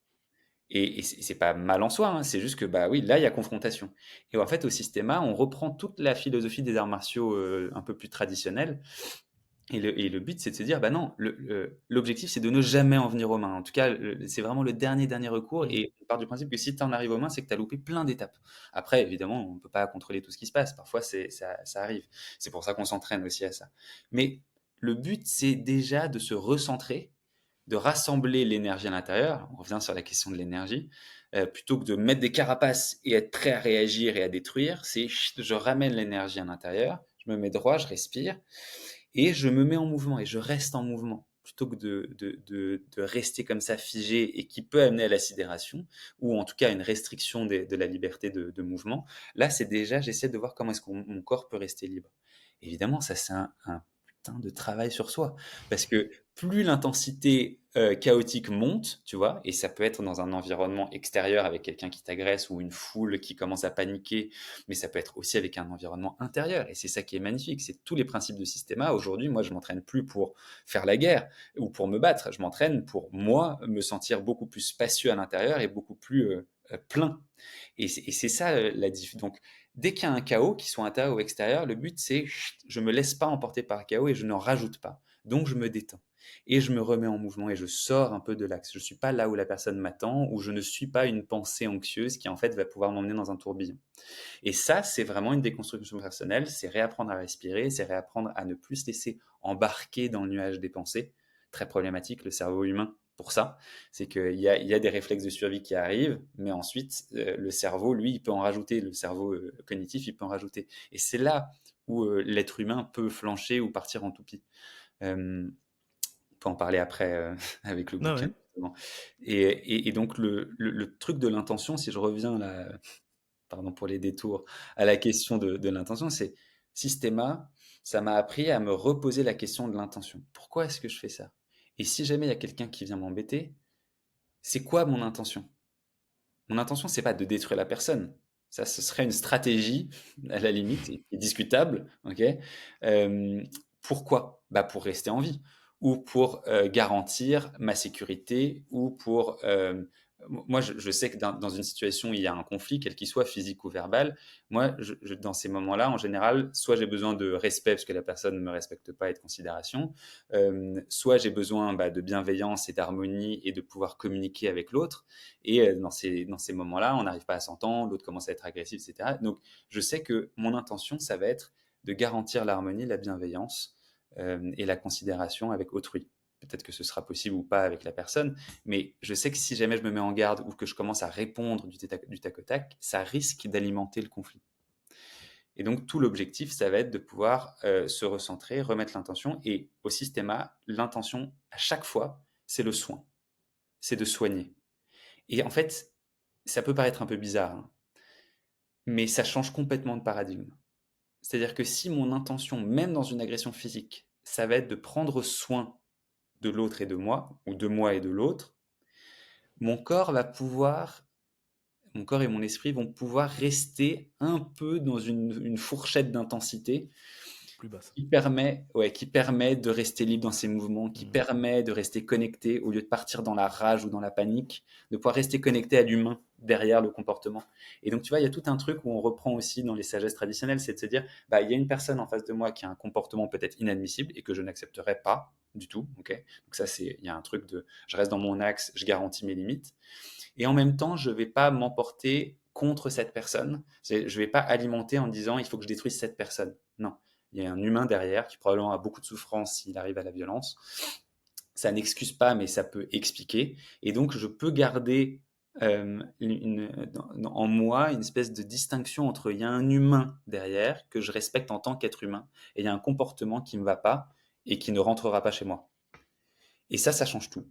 Et c'est pas mal en soi, hein, c'est juste que, bah oui, là, il y a confrontation. Et en fait, au Systéma, on reprend toute la philosophie des arts martiaux un peu plus traditionnels. Et le but, c'est de se dire, bah non, l'objectif, c'est de ne jamais en venir aux mains. En tout cas, c'est vraiment le dernier recours. Hmm. Et on part du principe que si tu en arrives aux mains, c'est que tu as loupé plein d'étapes. Après, évidemment, on ne peut pas contrôler tout ce qui se passe. Parfois, ça arrive. C'est pour ça qu'on s'entraîne aussi à ça. Mais le but, c'est déjà de se recentrer, de rassembler l'énergie à l'intérieur. On revient sur la question de l'énergie. Plutôt que de mettre des carapaces et être prêt à réagir et à détruire, c'est je ramène l'énergie à l'intérieur, je me mets droit, je respire et je me mets en mouvement et je reste en mouvement plutôt que de rester comme ça figé et qui peut amener à la sidération ou en tout cas à une restriction de la liberté de mouvement. Là, c'est déjà, j'essaie de voir comment est-ce que mon corps peut rester libre. Évidemment, ça, c'est un putain de travail sur soi. Parce que plus l'intensité chaotique monte, tu vois, et ça peut être dans un environnement extérieur avec quelqu'un qui t'agresse ou une foule qui commence à paniquer, mais ça peut être aussi avec un environnement intérieur. Et c'est ça qui est magnifique. C'est tous les principes de Systéma. Aujourd'hui, moi, je m'entraîne plus pour faire la guerre ou pour me battre. Je m'entraîne pour, moi, me sentir beaucoup plus spacieux à l'intérieur et beaucoup plus plein. Et c'est ça la diff. Donc, dès qu'il y a un chaos, qu'il soit intérieur ou extérieur, le but c'est je me laisse pas emporter par le chaos et je n'en rajoute pas. Donc je me détends et je me remets en mouvement et je sors un peu de l'axe. Je suis pas là où la personne m'attend ou je ne suis pas une pensée anxieuse qui en fait va pouvoir m'emmener dans un tourbillon. Et ça, c'est vraiment une déconstruction personnelle, c'est réapprendre à respirer, c'est réapprendre à ne plus se laisser embarquer dans le nuage des pensées. Très problématique, le cerveau humain, pour ça. C'est qu'il y a des réflexes de survie qui arrivent, mais ensuite, le cerveau, lui, il peut en rajouter. Le cerveau cognitif, il peut en rajouter. Et c'est là où l'être humain peut flancher ou partir en toupie. On peut en parler après avec le Ah bouquin. ouais. Justement. Et donc, le truc de l'intention, si je reviens là pardon pour les détours, à la question de l'intention, c'est Systéma, ça m'a appris à me reposer la question de l'intention. Pourquoi est-ce que je fais ça? Et si jamais il y a quelqu'un qui vient m'embêter, c'est quoi mon intention? Mon intention, c'est pas de détruire la personne. Ça, ce serait une stratégie, à la limite, et discutable, ok? Euh, Pourquoi? Bah pour rester en vie, ou pour garantir ma sécurité, ou pour... moi, je sais que dans une situation où il y a un conflit, quel qu'il soit, physique ou verbal, moi, dans ces moments-là, en général, soit j'ai besoin de respect parce que la personne ne me respecte pas et de considération, soit j'ai besoin bah, de bienveillance et d'harmonie et de pouvoir communiquer avec l'autre, et dans ces moments-là, on n'arrive pas à s'entendre, l'autre commence à être agressif, etc. Donc, je sais que mon intention, ça va être de garantir l'harmonie, la bienveillance et la considération avec autrui. Peut-être que ce sera possible ou pas avec la personne, mais je sais que si jamais je me mets en garde ou que je commence à répondre du tac au tac, ça risque d'alimenter le conflit. Et donc, tout l'objectif, ça va être de pouvoir se recentrer, remettre l'intention. Et au Systéma, l'intention, à chaque fois, c'est le soin, c'est de soigner. Et en fait, ça peut paraître un peu bizarre, hein, mais ça change complètement de paradigme. C'est-à-dire que si mon intention, même dans une agression physique, ça va être de prendre soin de l'autre et de moi, ou de moi et de l'autre, mon corps va pouvoir, mon corps et mon esprit vont pouvoir rester un peu dans une fourchette d'intensité plus basse. qui permet de rester libre dans ses mouvements, qui Mm. permet de rester connecté au lieu de partir dans la rage ou dans la panique, de pouvoir rester connecté à l'humain derrière le comportement. Et donc, tu vois, il y a tout un truc où on reprend aussi dans les sagesses traditionnelles, c'est de se dire, bah, il y a une personne en face de moi qui a un comportement peut-être inadmissible et que je n'accepterai pas du tout, ok? Donc ça, il y a un truc de, je reste dans mon axe, je garantis mes limites. Et en même temps, je ne vais pas m'emporter contre cette personne. Je ne vais pas alimenter en disant il faut que je détruise cette personne. Non. Il y a un humain derrière qui probablement a beaucoup de souffrance s'il arrive à la violence. Ça n'excuse pas, mais ça peut expliquer. Et donc, je peux garder en moi une espèce de distinction entre il y a un humain derrière que je respecte en tant qu'être humain et il y a un comportement qui ne me va pas et qui ne rentrera pas chez moi. Et ça change tout.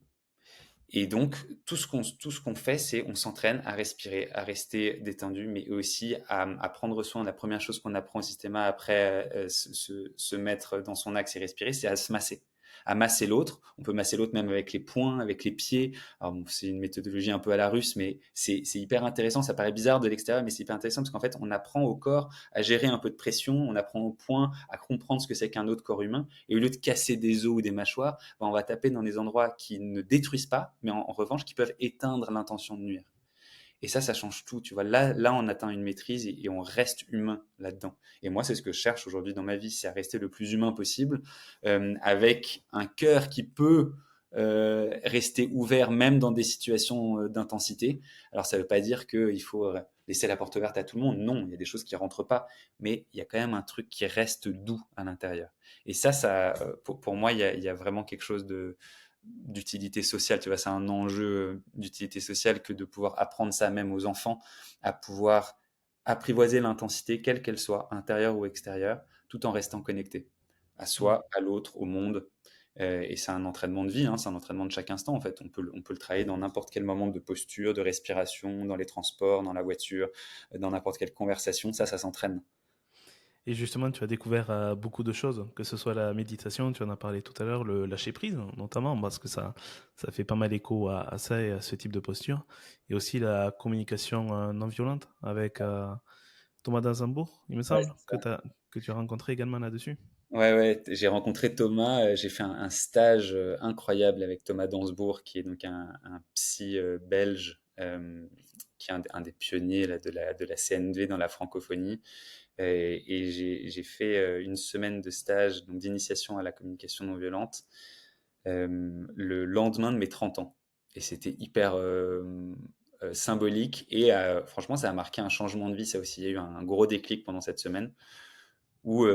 Et donc, tout ce qu'on fait, c'est on s'entraîne à respirer, à rester détendu, mais aussi à prendre soin. La première chose qu'on apprend au systéma après se mettre dans son axe et respirer, c'est à se masser. À masser l'autre. On peut masser l'autre même avec les poings, avec les pieds. Alors, bon, c'est une méthodologie un peu à la russe, mais c'est hyper intéressant. Ça paraît bizarre de l'extérieur, mais c'est hyper intéressant parce qu'en fait, on apprend au corps à gérer un peu de pression, on apprend au point à comprendre ce que c'est qu'un autre corps humain. Et au lieu de casser des os ou des mâchoires, ben, on va taper dans des endroits qui ne détruisent pas, mais en revanche qui peuvent éteindre l'intention de nuire. Et ça change tout. Tu vois, là, on atteint une maîtrise et on reste humain là-dedans. Et moi, c'est ce que je cherche aujourd'hui dans ma vie, c'est à rester le plus humain possible, avec un cœur qui peut rester ouvert même dans des situations d'intensité. Alors, ça ne veut pas dire qu'il faut laisser la porte ouverte à tout le monde. Non, il y a des choses qui rentrent pas, mais il y a quand même un truc qui reste doux à l'intérieur. Et pour moi, il y a vraiment quelque chose d'utilité sociale, tu vois, c'est un enjeu d'utilité sociale que de pouvoir apprendre ça même aux enfants, à pouvoir apprivoiser l'intensité, quelle qu'elle soit, intérieure ou extérieure, tout en restant connecté à Mm. soi, à l'autre, au monde. Et c'est un entraînement de vie, hein, c'est un entraînement de chaque instant en fait. On peut le travailler dans n'importe quel moment de posture, de respiration, dans les transports, dans la voiture, dans n'importe quelle conversation. Ça s'entraîne. Et justement, tu as découvert beaucoup de choses, que ce soit la méditation, tu en as parlé tout à l'heure, le lâcher prise notamment, parce que ça fait pas mal écho à ça et à ce type de posture. Et aussi la communication non violente avec Thomas Danzambourg, il me Ouais, semble, c'est ça. que tu as rencontré également là-dessus. Ouais, j'ai rencontré Thomas, j'ai fait un stage incroyable avec Thomas Dansbourg, qui est donc un psy belge, qui est un des pionniers là, de la CNV dans la francophonie. Et j'ai fait une semaine de stage, donc d'initiation à la communication non violente, le lendemain de mes 30 ans. Et c'était hyper symbolique et franchement, ça a marqué un changement de vie, ça aussi. Il y a eu un gros déclic pendant cette semaine où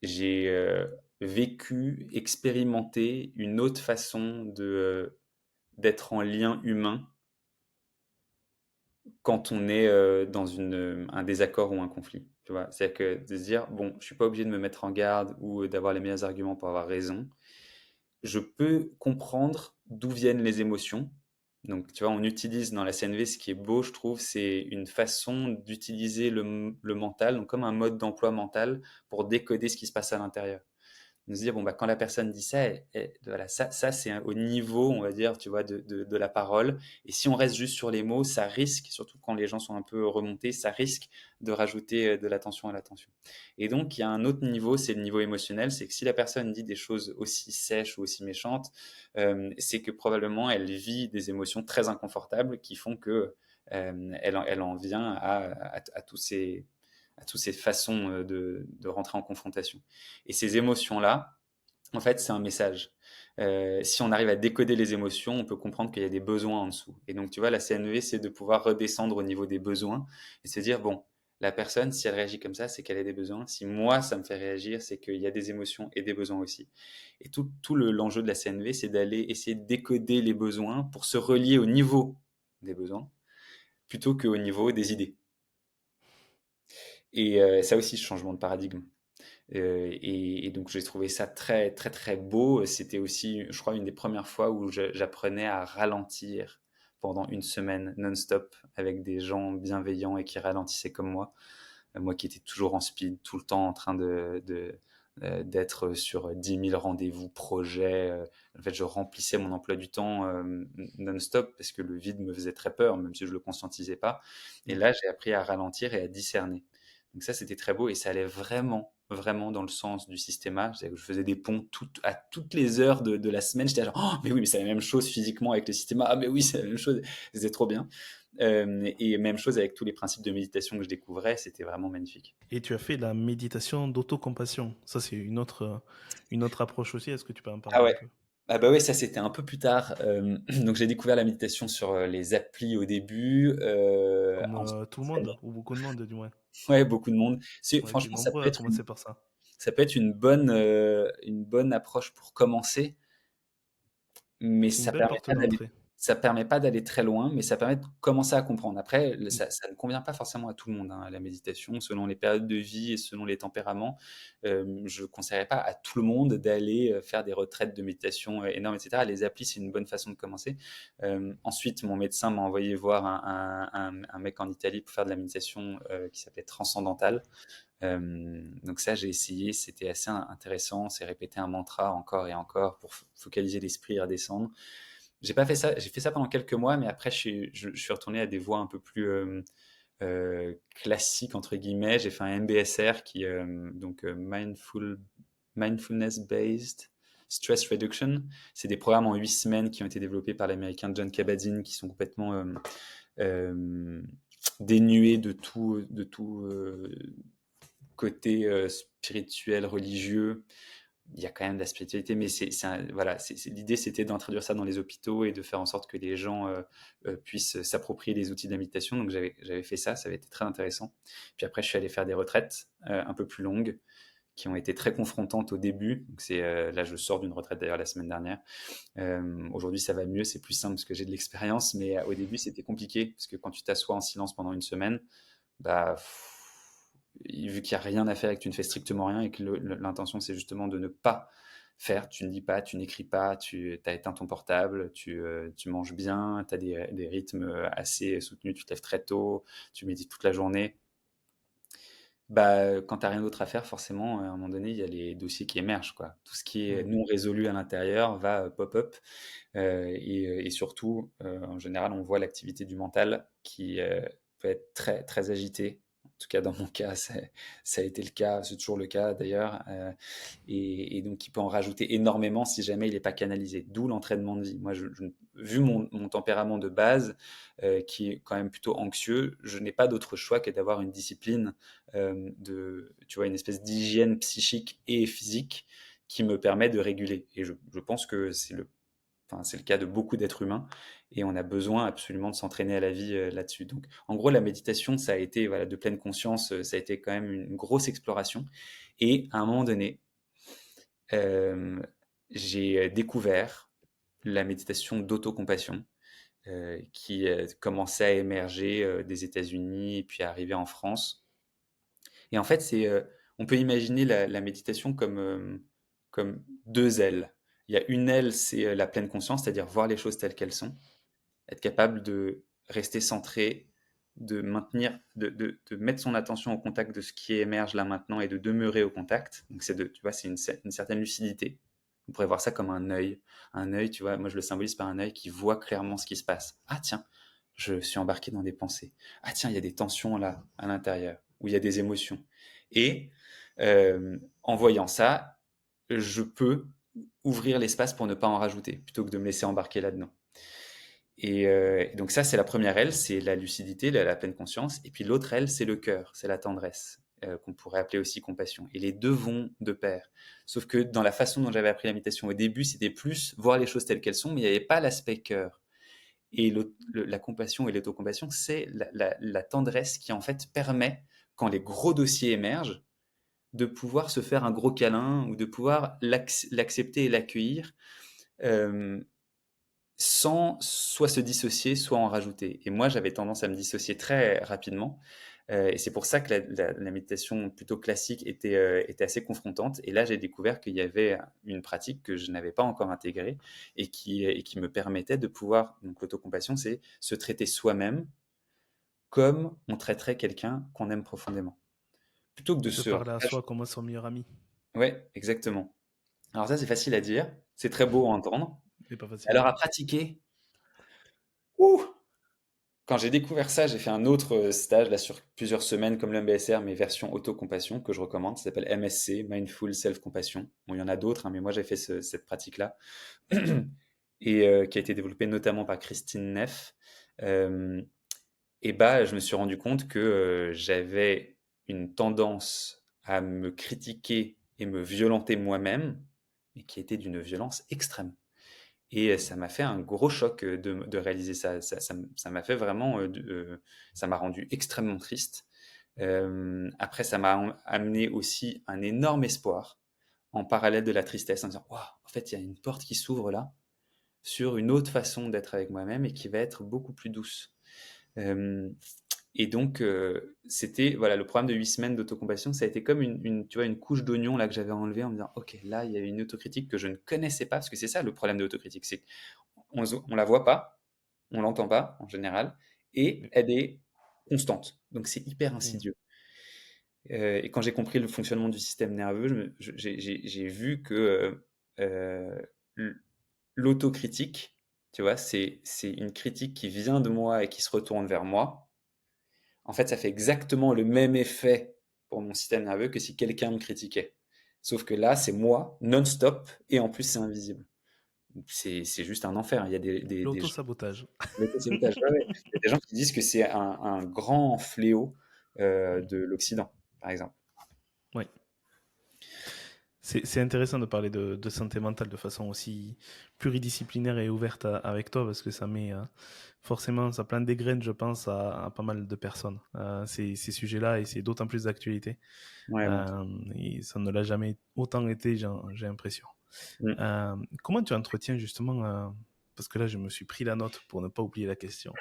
j'ai vécu, expérimenté une autre façon d'être en lien humain quand on est dans un désaccord ou un conflit. Tu vois, c'est-à-dire que de se dire, bon, je suis pas obligé de me mettre en garde ou d'avoir les meilleurs arguments pour avoir raison. Je peux comprendre d'où viennent les émotions. Donc, tu vois, on utilise dans la CNV, ce qui est beau, je trouve, c'est une façon d'utiliser le mental, donc comme un mode d'emploi mental pour décoder ce qui se passe à l'intérieur, de se dire bon bah quand la personne dit ça, voilà, ça c'est au niveau, on va dire, tu vois, de la parole. Et si on reste juste sur les mots, ça risque, surtout quand les gens sont un peu remontés, ça risque de rajouter de l'attention à l'attention. Et donc il y a un autre niveau, c'est le niveau émotionnel, c'est que si la personne dit des choses aussi sèches ou aussi méchantes, c'est que probablement elle vit des émotions très inconfortables qui font que elle en vient à à toutes ces façons de rentrer en confrontation. Et ces émotions-là, en fait, c'est un message. Si on arrive à décoder les émotions, on peut comprendre qu'il y a des besoins en dessous. Et donc, tu vois, la CNV, c'est de pouvoir redescendre au niveau des besoins et se dire, bon, la personne, si elle réagit comme ça, c'est qu'elle a des besoins. Si moi, ça me fait réagir, c'est qu'il y a des émotions et des besoins aussi. Et l'enjeu de la CNV, c'est d'aller essayer de décoder les besoins pour se relier au niveau des besoins plutôt qu'au niveau des idées. Et ça aussi, ce changement de paradigme. Et donc j'ai trouvé ça très très très beau. C'était aussi, je crois, une des premières fois où j'apprenais à ralentir pendant une semaine non-stop avec des gens bienveillants et qui ralentissaient comme moi. Moi qui étais toujours en speed, tout le temps en train d'être sur 10 000 rendez-vous, projets. En fait, je remplissais mon emploi du temps non-stop parce que le vide me faisait très peur, même si je le conscientisais pas. Et Mm. là, j'ai appris à ralentir et à discerner. Donc ça, c'était très beau et ça allait vraiment vraiment dans le sens du systéma. C'est-à-dire que je faisais des ponts à toutes les heures de la semaine. J'étais genre, oh, mais oui, mais c'est la même chose physiquement avec le systéma. Ah, mais oui, c'est la même chose. C'était trop bien. Et même chose avec tous les principes de méditation que je découvrais. C'était vraiment magnifique. Et tu as fait la méditation d'autocompassion. Ça, c'est une autre approche aussi. Est-ce que tu peux en Ah parler un ouais. peu? Ah bah ouais, ça c'était un peu plus tard. Donc j'ai découvert la méditation sur les applis au début. Comme tout le Ensuite, monde, ou beaucoup de monde du moins. ouais, beaucoup de monde. On a été Franchement, nombreux à commencer par ça. ça peut être une bonne approche pour commencer, mais C'est une belle porte d'entrée. ça permet pas d'aller très loin, mais ça permet de commencer à comprendre. Après, Mm. ça ne convient pas forcément à tout le monde, hein, la méditation, selon les périodes de vie et selon les tempéraments. Je conseillerais pas à tout le monde d'aller faire des retraites de méditation énormes, etc. Les applis, c'est une bonne façon de commencer. Ensuite, mon médecin m'a envoyé voir un mec en Italie pour faire de la méditation qui s'appelait Transcendental. Donc ça, j'ai essayé, c'était assez intéressant. C'est répéter un mantra encore et encore pour focaliser l'esprit et redescendre. J'ai pas fait ça, j'ai fait ça pendant quelques mois, mais après, je suis retourné à des voies un peu plus classiques, entre guillemets. J'ai fait un MBSR donc Mindfulness Based Stress Reduction. C'est des programmes en 8 semaines qui ont été développés par l'américain John Kabat-Zinn, qui sont complètement dénués de tout côté spirituel, religieux. Il y a quand même de la spiritualité, mais voilà, l'idée c'était d'introduire ça dans les hôpitaux et de faire en sorte que les gens puissent s'approprier les outils de la méditation. Donc j'avais fait ça, ça avait été très intéressant. Puis après, je suis allé faire des retraites un peu plus longues qui ont été très confrontantes au début. Donc là, je sors d'une retraite d'ailleurs la semaine dernière. Aujourd'hui, ça va mieux, c'est plus simple parce que j'ai de l'expérience, mais au début, c'était compliqué parce que quand tu t'assois en silence pendant une semaine, bah, vu qu'il n'y a rien à faire et que tu ne fais strictement rien et que l'intention c'est justement de ne pas faire, tu ne lis pas, tu n'écris pas, tu as éteint ton portable, tu manges bien, tu as des rythmes assez soutenus, tu te lèves très tôt, tu médites toute la journée. Bah, quand tu n'as rien d'autre à faire, forcément, à un moment donné, il y a les dossiers qui émergent, quoi. Tout ce qui est Mm. non résolu à l'intérieur va pop-up. Et surtout, en général, on voit l'activité du mental qui peut être très, très agitée. En tout cas, dans mon cas, ça a été le cas, c'est toujours le cas d'ailleurs. Et donc, il peut en rajouter énormément si jamais il n'est pas canalisé. D'où l'entraînement de vie. Moi, vu mon tempérament de base, qui est quand même plutôt anxieux, je n'ai pas d'autre choix que d'avoir une discipline tu vois, une espèce d'hygiène psychique et physique qui me permet de réguler. Et je pense que c'est le cas de beaucoup d'êtres humains et on a besoin absolument de s'entraîner à la vie là-dessus. Donc, en gros, la méditation, ça a été voilà, de pleine conscience, ça a été quand même une grosse exploration. Et à un moment donné, euh, j'ai découvert la méditation d'autocompassion qui commençait à émerger des États-Unis et puis à arriver en France. Et en fait, on peut imaginer la méditation comme deux ailes. Il y a une aile, c'est la pleine conscience, c'est-à-dire voir les choses telles qu'elles sont, être capable de rester centré, de mettre son attention au contact de ce qui émerge là maintenant et de demeurer au contact. Donc tu vois, c'est une certaine lucidité. On pourrait voir ça comme un œil. Un œil, tu vois, moi je le symbolise par un œil qui voit clairement ce qui se passe. Ah tiens, je suis embarqué dans des pensées. Ah tiens, il y a des tensions là, à l'intérieur, où il y a des émotions. Et en voyant ça, je peux ouvrir l'espace pour ne pas en rajouter, plutôt que de me laisser embarquer là-dedans. Et donc ça, c'est la première aile, c'est la lucidité, la pleine conscience. Et puis l'autre aile, c'est le cœur, c'est la tendresse, qu'on pourrait appeler aussi compassion. Et les deux vont de pair. Sauf que dans la façon dont j'avais appris la méditation au début, c'était plus voir les choses telles qu'elles sont, mais il n'y avait pas l'aspect cœur. Et la compassion et l'autocompassion, c'est la tendresse qui en fait permet, quand les gros dossiers émergent, de pouvoir se faire un gros câlin ou de pouvoir l'accepter et l'accueillir euh, sans soit se dissocier, soit en rajouter. Et moi, j'avais tendance à me dissocier très rapidement. Et c'est pour ça que la méditation plutôt classique était assez confrontante. Et là, j'ai découvert qu'il y avait une pratique que je n'avais pas encore intégrée et qui me permettait de pouvoir, donc l'autocompassion, c'est se traiter soi-même comme on traiterait quelqu'un qu'on aime profondément. Plutôt que de Se se... parler à soi comme à son meilleur ami. Ouais, exactement. Alors ça, c'est facile à dire, c'est très beau à entendre. C'est pas facile à Alors à vivre. pratiquer, ouh, quand j'ai découvert ça, j'ai fait un autre stage là sur plusieurs semaines comme le MBSR, mais version autocompassion que je recommande. Ça s'appelle MSC, Mindful Self-Compassion. Bon, il y en a d'autres, hein, mais moi j'ai fait cette pratique-là et qui a été développée notamment par Christine Neff. Euh, et bah, je me suis rendu compte que j'avais une tendance à me critiquer et me violenter moi-même, mais qui était d'une violence extrême. Et ça m'a fait un gros choc de réaliser ça. Ça m'a fait vraiment, ça m'a rendu extrêmement triste. Après, ça m'a amené aussi un énorme espoir en parallèle de la tristesse, en disant, waouh, en fait, il y a une porte qui s'ouvre là sur une autre façon d'être avec moi-même et qui va être beaucoup plus douce. Euh, et donc, c'était, voilà, le programme de 8 semaines d'autocompassion, ça a été comme tu vois, une couche d'oignon là que j'avais enlevée en me disant, ok, là, il y a une autocritique que je ne connaissais pas, parce que c'est ça le problème de l'autocritique, c'est on la voit pas, on l'entend pas en général, et Oui. elle est constante. Donc c'est hyper Mm. insidieux. Et quand j'ai compris le fonctionnement du système nerveux, j'ai vu que l'autocritique, tu vois, c'est une critique qui vient de moi et qui se retourne vers moi. En fait, ça fait exactement le même effet pour mon système nerveux que si quelqu'un me critiquait. Sauf que là, c'est moi, non-stop, et en plus, c'est invisible. C'est juste un enfer. Il y a des gens, L'auto-sabotage. l'auto-sabotage, ouais, ouais. Il y a des gens qui disent que c'est un grand fléau de l'Occident, par exemple. Oui. C'est intéressant de parler de santé mentale de façon aussi pluridisciplinaire et ouverte avec toi parce que ça met forcément, ça plante des graines, je pense, à pas mal de personnes. Ces sujets-là et c'est d'autant plus d'actualité. Ouais, bon. Et ça ne l'a jamais autant été, j'ai l'impression. Mm. Comment tu entretiens justement, parce que là je me suis pris la note pour ne pas oublier la question,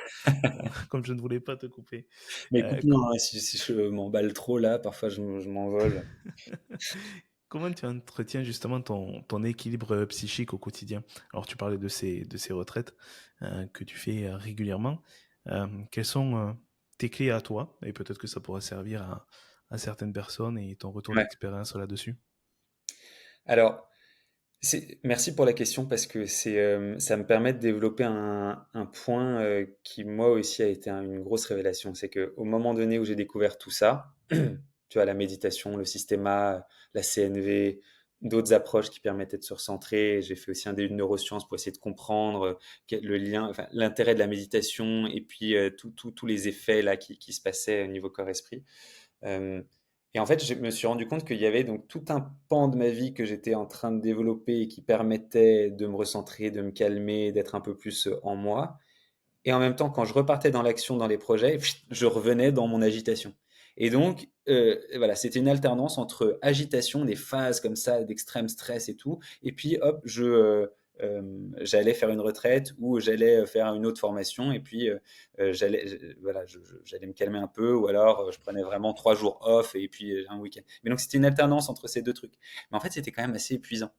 comme je ne voulais pas te couper. Mais Euh, écoute-moi, hein, si je m'emballe trop là, parfois je m'envole. Comment tu entretiens justement ton équilibre psychique au quotidien? Alors, tu parlais de ces retraites que tu fais régulièrement. Quelles sont tes clés à toi? Et peut-être que ça pourra servir à certaines personnes et ton retour Ouais. d'expérience là-dessus. Alors, merci pour la question parce que ça me permet de développer un point qui moi aussi a été une grosse révélation. C'est qu'au moment donné où j'ai découvert tout ça, tu vois, la méditation, le systéma, la CNV, d'autres approches qui permettaient de se recentrer. J'ai fait aussi un DU de neurosciences pour essayer de comprendre le lien, enfin, l'intérêt de la méditation et puis tous les effets là qui se passaient au niveau corps-esprit. Euh, et en fait, je me suis rendu compte qu'il y avait donc tout un pan de ma vie que j'étais en train de développer et qui permettait de me recentrer, de me calmer, d'être un peu plus en moi. Et en même temps, quand je repartais dans l'action, dans les projets, je revenais dans mon agitation. Et donc, voilà, c'était une alternance entre agitation, des phases comme ça, d'extrême stress et tout, et puis hop, j'allais faire une retraite ou j'allais faire une autre formation, et puis voilà, j'allais me calmer un peu, ou alors je prenais vraiment 3 jours off et puis un week-end. Mais donc, c'était une alternance entre ces deux trucs. Mais en fait, c'était quand même assez épuisant.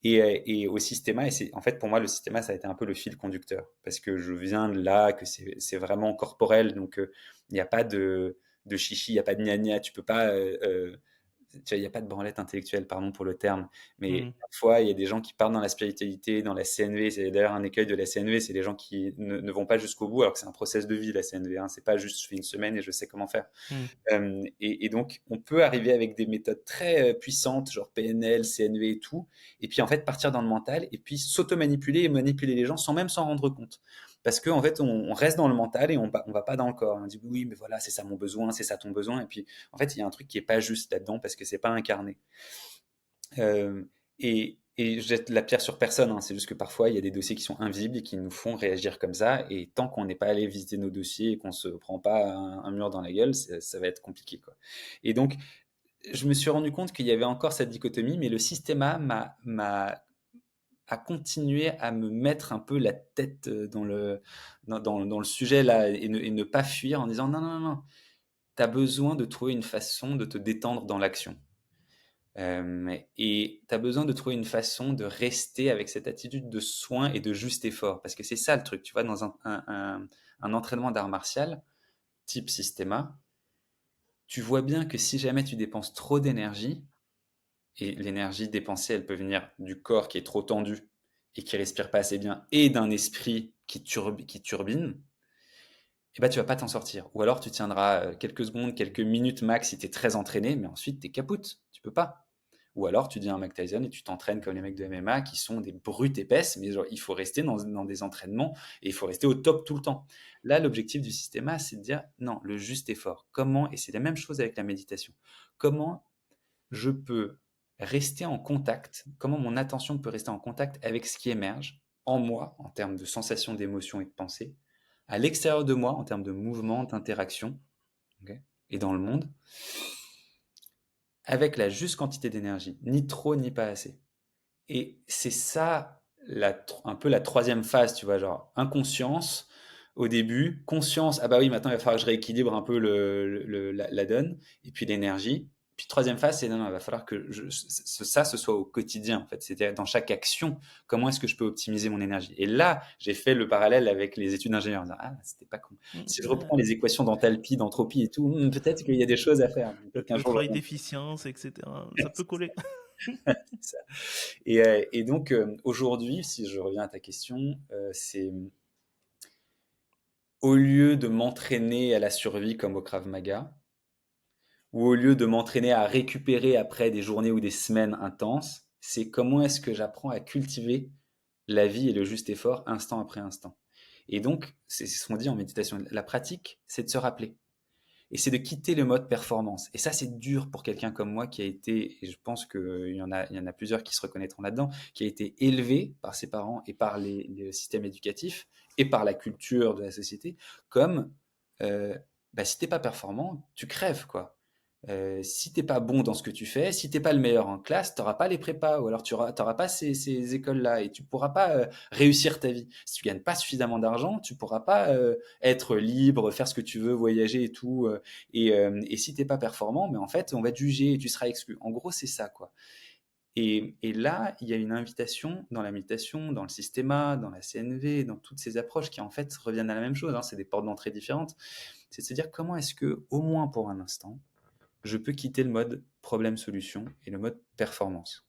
Et au systéma, et c'est en fait pour moi le systéma ça a été un peu le fil conducteur parce que je viens de là, que c'est vraiment corporel, donc il n'y a pas de chichi, il n'y a pas de gna tu peux pas il n'y a pas de branlette intellectuelle, pardon pour le terme, mais Mhm. parfois il y a des gens qui partent dans la spiritualité, dans la CNV. C'est d'ailleurs un écueil de la CNV, c'est les gens qui ne vont pas jusqu'au bout, alors que c'est un process de vie la CNV, hein. C'est pas juste je fais une semaine et je sais comment faire. Mhm. Et donc, on peut arriver avec des méthodes très puissantes, genre PNL, CNV et tout, et puis en fait partir dans le mental et puis s'auto-manipuler et manipuler les gens sans même s'en rendre compte. Parce qu'en fait, on reste dans le mental et on va pas dans le corps. On dit oui, mais voilà, c'est ça mon besoin, c'est ça ton besoin. Et puis, en fait, il y a un truc qui est pas juste là-dedans parce que c'est pas incarné. Et je jette la pierre sur personne, hein. C'est juste que parfois, il y a des dossiers qui sont invisibles et qui nous font réagir comme ça. Et tant qu'on n'est pas allé visiter nos dossiers et qu'on se prend pas un mur dans la gueule, ça va être compliqué, quoi. Et donc, je me suis rendu compte qu'il y avait encore cette dichotomie, mais le systéma a continué à me mettre un peu la tête dans le sujet là et ne pas fuir en disant non, non, non, non, t'as besoin de trouver une façon de te détendre dans l'action. Et tu as besoin de trouver une façon de rester avec cette attitude de soin et de juste effort. Parce que c'est ça le truc, tu vois, dans un entraînement d'art martial, type systéma, tu vois bien que si jamais tu dépenses trop d'énergie, et l'énergie dépensée, elle peut venir du corps qui est trop tendu et qui respire pas assez bien, et d'un esprit qui turbine, et bah, tu vas pas t'en sortir. Ou alors tu tiendras quelques secondes, quelques minutes max si tu es très entraîné, mais ensuite tu es capoute, tu peux pas. Ou alors tu deviens un Mike Tyson et tu t'entraînes comme les mecs de MMA qui sont des brutes épaisses, mais genre, il faut rester dans des entraînements et il faut rester au top tout le temps. Là, l'objectif du système A, c'est de dire non, le juste effort. Comment, et c'est la même chose avec la méditation, comment je peux rester en contact, comment mon attention peut rester en contact avec ce qui émerge en moi, en termes de sensations, d'émotions et de pensées, à l'extérieur de moi, en termes de mouvement, d'interaction, ok, et dans le monde, avec la juste quantité d'énergie, ni trop ni pas assez. Et c'est ça, un peu la troisième phase, tu vois, genre inconscience au début, conscience, ah bah oui, maintenant il va falloir que je rééquilibre un peu la donne, et puis l'énergie. Puis troisième phase, c'est non, non, il va falloir que ce soit au quotidien, en fait. C'est-à-dire dans chaque action, comment est-ce que je peux optimiser mon énergie? Et là, j'ai fait le parallèle avec les études d'ingénieur. En disant, ah, c'était pas con. Si je reprends les équations d'enthalpie, d'entropie et tout, peut-être qu'il y a des choses à faire. Peut-être qu'un Le jour, je travail reviendrai. d'efficience, etc. Ça peut coller. Ça. Et donc, aujourd'hui, si je reviens à ta question, c'est au lieu de m'entraîner à la survie comme au Krav Maga, ou au lieu de m'entraîner à récupérer après des journées ou des semaines intenses, c'est comment est-ce que j'apprends à cultiver la vie et le juste effort instant après instant. Et donc, c'est ce qu'on dit en méditation. La pratique, c'est de se rappeler. Et c'est de quitter le mode performance. Et ça, c'est dur pour quelqu'un comme moi qui a été, et je pense qu'il y en a plusieurs qui se reconnaîtront là-dedans, qui a été élevé par ses parents et par les systèmes éducatifs et par la culture de la société, comme bah, si t'es pas performant, tu crèves, quoi. Si t'es pas bon dans ce que tu fais, si t'es pas le meilleur en classe, t'auras pas les prépas, ou alors tu t'auras pas ces écoles-là, et tu pourras pas réussir ta vie. Si tu gagnes pas suffisamment d'argent, tu pourras pas être libre, faire ce que tu veux, voyager et tout. Et si t'es pas performant, mais en fait, on va te juger et tu seras exclu. En gros, c'est ça, quoi. Et là, il y a une invitation dans la méditation, dans le systéma, dans la CNV, dans toutes ces approches qui en fait reviennent à la même chose. Hein, c'est des portes d'entrée différentes. C'est de se dire comment est-ce que, au moins pour un instant, je peux quitter le mode problème-solution et le mode performance.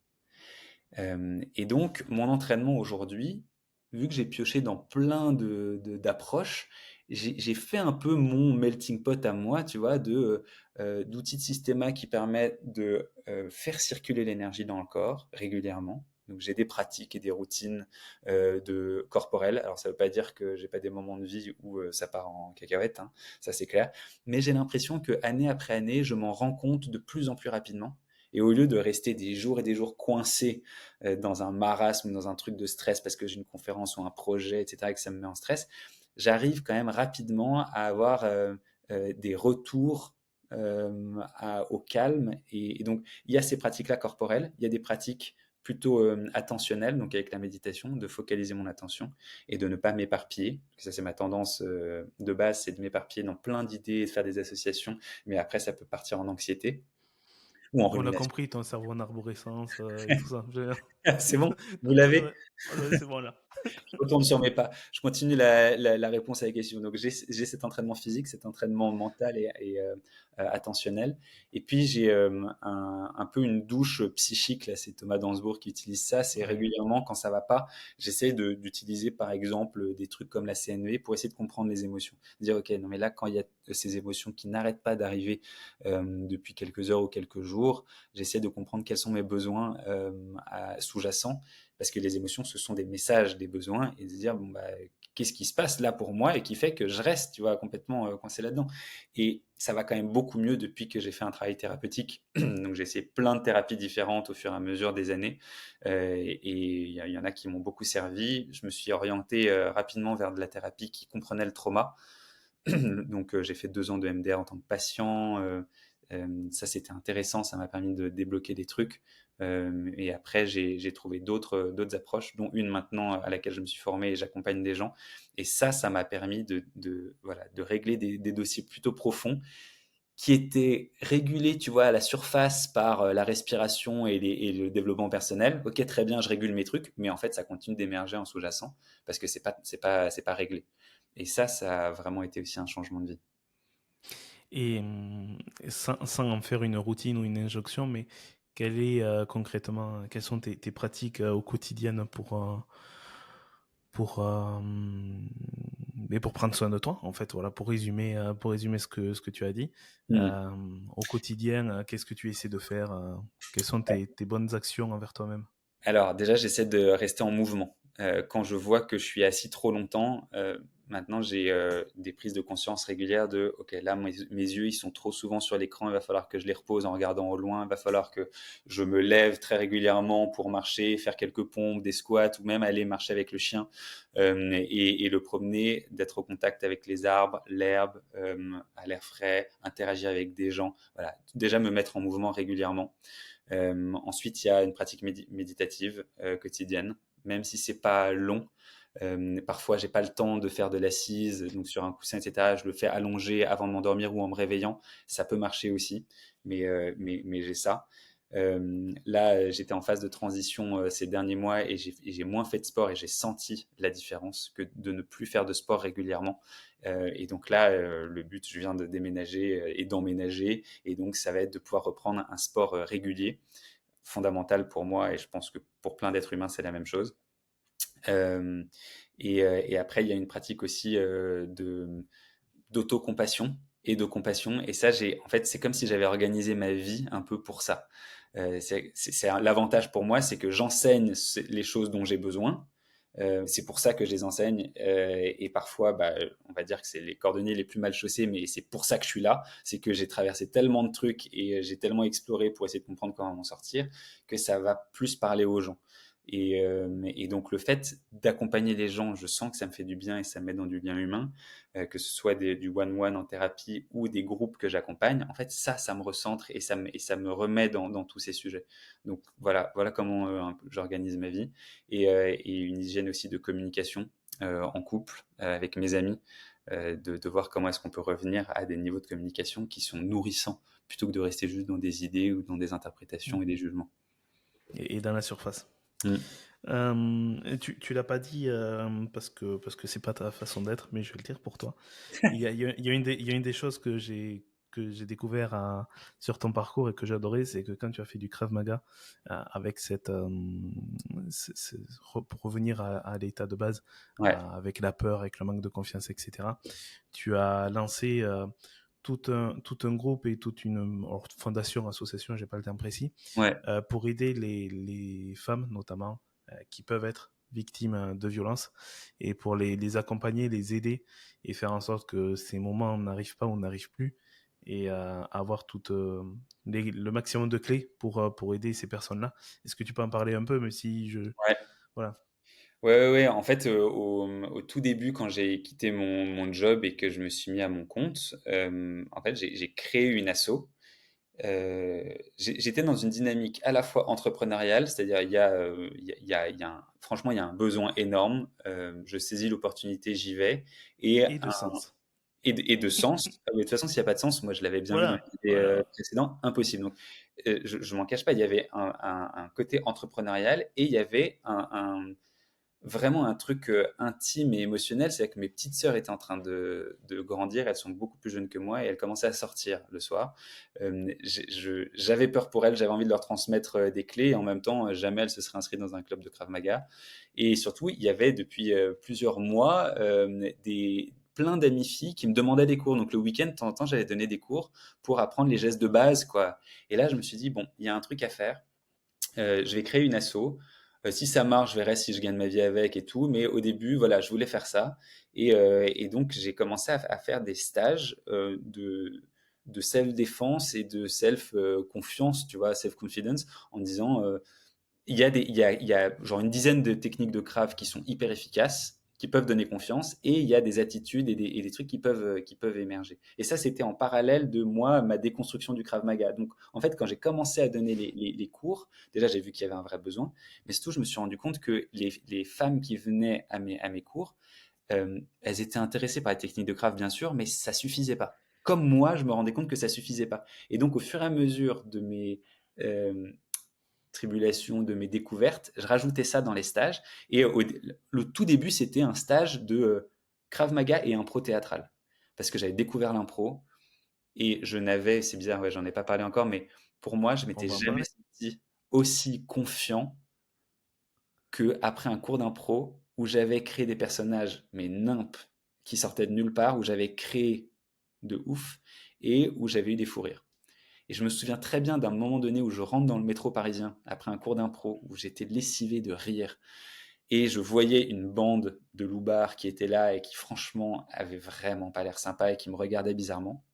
Et donc, mon entraînement aujourd'hui, vu que j'ai pioché dans plein d'approches, j'ai fait un peu mon melting pot à moi, tu vois, d'outils de systéma qui permettent de faire circuler l'énergie dans le corps régulièrement. Donc, j'ai des pratiques et des routines corporelles. Alors, ça ne veut pas dire que j'ai pas des moments de vie où ça part en cacahuète, hein, ça c'est clair. Mais j'ai l'impression que année après année, je m'en rends compte de plus en plus rapidement. Et au lieu de rester des jours et des jours coincés dans un marasme, dans un truc de stress parce que j'ai une conférence ou un projet, etc., et que ça me met en stress, j'arrive quand même rapidement à avoir des retours au calme. Et donc, il y a ces pratiques-là corporelles, il y a des pratiques plutôt attentionnelles, donc avec la méditation, de focaliser mon attention et de ne pas m'éparpiller. Ça, c'est ma tendance de base, c'est de m'éparpiller dans plein d'idées et de faire des associations, mais après, ça peut partir en anxiété ou en On a rumination. compris ton cerveau en arborescence et tout ça. C'est bon, vous l'avez? Ouais, ouais, c'est bon là. Je retourne sur mes pas. Je continue la réponse à la question. Donc, j'ai cet entraînement physique, cet entraînement mental et attentionnel. Et puis, j'ai un peu une douche psychique. Là, c'est Thomas Dansbourg qui utilise ça. C'est Ouais. régulièrement, quand ça va pas, j'essaie d'utiliser, par exemple, des trucs comme la CNV pour essayer de comprendre les émotions. Dire, OK, non, mais là, quand il y a ces émotions qui n'arrêtent pas d'arriver depuis quelques heures ou quelques jours, j'essaie de comprendre quels sont mes besoins sous-jacents, parce que les émotions, ce sont des messages, des besoins, et de dire, bon, bah, qu'est-ce qui se passe là pour moi et qui fait que je reste, tu vois, complètement coincé là-dedans. Et ça va quand même beaucoup mieux depuis que j'ai fait un travail thérapeutique. Donc, j'ai essayé plein de thérapies différentes au fur et à mesure des années. Et il y en a qui m'ont beaucoup servi. Je me suis orienté rapidement vers de la thérapie qui comprenait le trauma. Donc, j'ai fait 2 ans de MDR en tant que patient. Ça, c'était intéressant. Ça m'a permis de débloquer des trucs. Et après, j'ai trouvé d'autres approches, dont une maintenant à laquelle je me suis formé et j'accompagne des gens. Et ça m'a permis voilà, de régler des dossiers plutôt profonds qui étaient régulés, tu vois, à la surface par la respiration et le développement personnel. Ok, très bien, je régule mes trucs, mais en fait, ça continue d'émerger en sous-jacent parce que c'est pas réglé. Et ça a vraiment été aussi un changement de vie. Et sans en faire une routine ou une injonction, mais quelle est concrètement, quelles sont tes pratiques au quotidien pour mais pour prendre soin de toi, en fait, voilà, pour résumer ce que tu as dit, Mmh. au quotidien, qu'est-ce que tu essaies de faire? Quelles sont tes bonnes actions envers toi-même? Alors déjà, j'essaie de rester en mouvement. Quand je vois que je suis assis trop longtemps, maintenant j'ai, des prises de conscience régulières de: «OK, là mes yeux, ils sont trop souvent sur l'écran, il va falloir que je les repose en regardant au loin, il va falloir que je me lève très régulièrement pour marcher, faire quelques pompes, des squats ou même aller marcher avec le chien, et le promener, d'être au contact avec les arbres, l'herbe, à l'air frais, interagir avec des gens». Voilà, déjà me mettre en mouvement régulièrement. Ensuite, il y a une pratique méditative quotidienne, même si c'est pas long. Parfois, j'ai pas le temps de faire de l'assise, donc sur un coussin, etc. Je le fais allongé avant de m'endormir ou en me réveillant. Ça peut marcher aussi, mais j'ai ça. Là, j'étais en phase de transition ces derniers mois et j'ai moins fait de sport et j'ai senti la différence que de ne plus faire de sport régulièrement. Et donc là, le but, je viens de déménager et d'emménager, et donc ça va être de pouvoir reprendre un sport régulier, fondamental pour moi, et je pense que pour plein d'êtres humains, c'est la même chose. Euh, et après, il y a une pratique aussi d'autocompassion et de compassion. Et ça, en fait, c'est comme si j'avais organisé ma vie un peu pour ça. L'avantage pour moi, c'est que j'enseigne les choses dont j'ai besoin. C'est pour ça que je les enseigne. Et parfois, bah, on va dire que c'est les cordonniers les plus mal chaussés, mais c'est pour ça que je suis là. C'est que j'ai traversé tellement de trucs et j'ai tellement exploré pour essayer de comprendre comment m'en sortir que ça va plus parler aux gens. Et donc le fait d'accompagner les gens, je sens que ça me fait du bien et ça m'aide dans du lien humain, que ce soit du one-one en thérapie ou des groupes que j'accompagne. En fait, ça me recentre et ça me remet dans tous ces sujets. Donc voilà comment j'organise ma vie, et une hygiène aussi de communication en couple, avec mes amis, de voir comment est-ce qu'on peut revenir à des niveaux de communication qui sont nourrissants plutôt que de rester juste dans des idées ou dans des interprétations et des jugements. Et dans la surface. Mm. Tu l'as pas dit parce que c'est pas ta façon d'être, mais je vais le dire pour toi. Il y a il y a une des choses que j'ai découvert sur ton parcours et que j'ai adoré, c'est que quand tu as fait du Krav Maga avec pour revenir à l'état de base, Ouais, avec la peur, avec le manque de confiance, etc. Tu as lancé tout un groupe et toute une fondation, association, j'ai pas le terme précis, ouais. pour aider les femmes notamment qui peuvent être victimes de violences et pour les accompagner, les aider et faire en sorte que ces moments n'arrivent pas ou n'arrivent plus et avoir le maximum de clés pour aider ces personnes-là. Est-ce que tu peux en parler un peu, même si je... Ouais. Voilà. Ouais, ouais, ouais. En fait, au tout début, quand j'ai quitté mon job et que je me suis mis à mon compte, en fait, j'ai créé une asso. J'étais dans une dynamique à la fois entrepreneuriale, c'est-à-dire franchement, il y a un besoin énorme. Je saisis l'opportunité, j'y vais, et, Et de sens. et de sens. Ah, mais de toute façon, s'il n'y a pas de sens, moi je l'avais bien vu dans Voilà, l'idée voilà. précédente, impossible. Donc, je m'en cache pas, il y avait un côté entrepreneurial et il y avait vraiment un truc intime et émotionnel. C'est que mes petites sœurs étaient en train de grandir, elles sont beaucoup plus jeunes que moi et elles commençaient à sortir le soir. J'avais peur pour elles, j'avais envie de leur transmettre des clés, et en même temps, jamais elles se seraient inscrites dans un club de Krav Maga. Et surtout, il y avait depuis plusieurs mois plein d'amies filles qui me demandaient des cours. Donc le week-end, de temps en temps, j'allais donner des cours pour apprendre les gestes de base, quoi. Et là, je me suis dit, bon, il y a un truc à faire. Je vais créer une asso. Si ça marche, je verrai si je gagne ma vie avec et tout. Mais au début, voilà, je voulais faire ça. Et donc, j'ai commencé à faire des stages de self-défense et de self-confiance, tu vois, self-confidence, en disant, il y a genre une dizaine de techniques de Krav qui sont hyper efficaces, qui peuvent donner confiance, et il y a des attitudes et des trucs qui peuvent émerger. Et ça, c'était en parallèle de moi, ma déconstruction du Krav Maga. Donc, en fait, quand j'ai commencé à donner les cours, déjà, j'ai vu qu'il y avait un vrai besoin, mais surtout, je me suis rendu compte que les femmes qui venaient à mes cours, elles étaient intéressées par les techniques de Krav, bien sûr, mais ça suffisait pas. Comme moi, je me rendais compte que ça suffisait pas. Et donc, au fur et à mesure de mes euh, tribulations, de mes découvertes, je rajoutais ça dans les stages. Et le tout début, c'était un stage de Krav Maga et impro théâtral. Parce que j'avais découvert l'impro et je n'avais, c'est bizarre, ouais, j'en ai pas parlé encore, mais pour moi, je On m'étais va en jamais parler. senti aussi confiant que après un cours d'impro où j'avais créé des personnages, mais nimp, qui sortait de nulle part, où j'avais créé de ouf et où j'avais eu des fous rires. Et je me souviens très bien d'un moment donné où je rentre dans le métro parisien après un cours d'impro où j'étais lessivé de rire et je voyais une bande de loupards qui était là et qui franchement avait vraiment pas l'air sympa et qui me regardait bizarrement.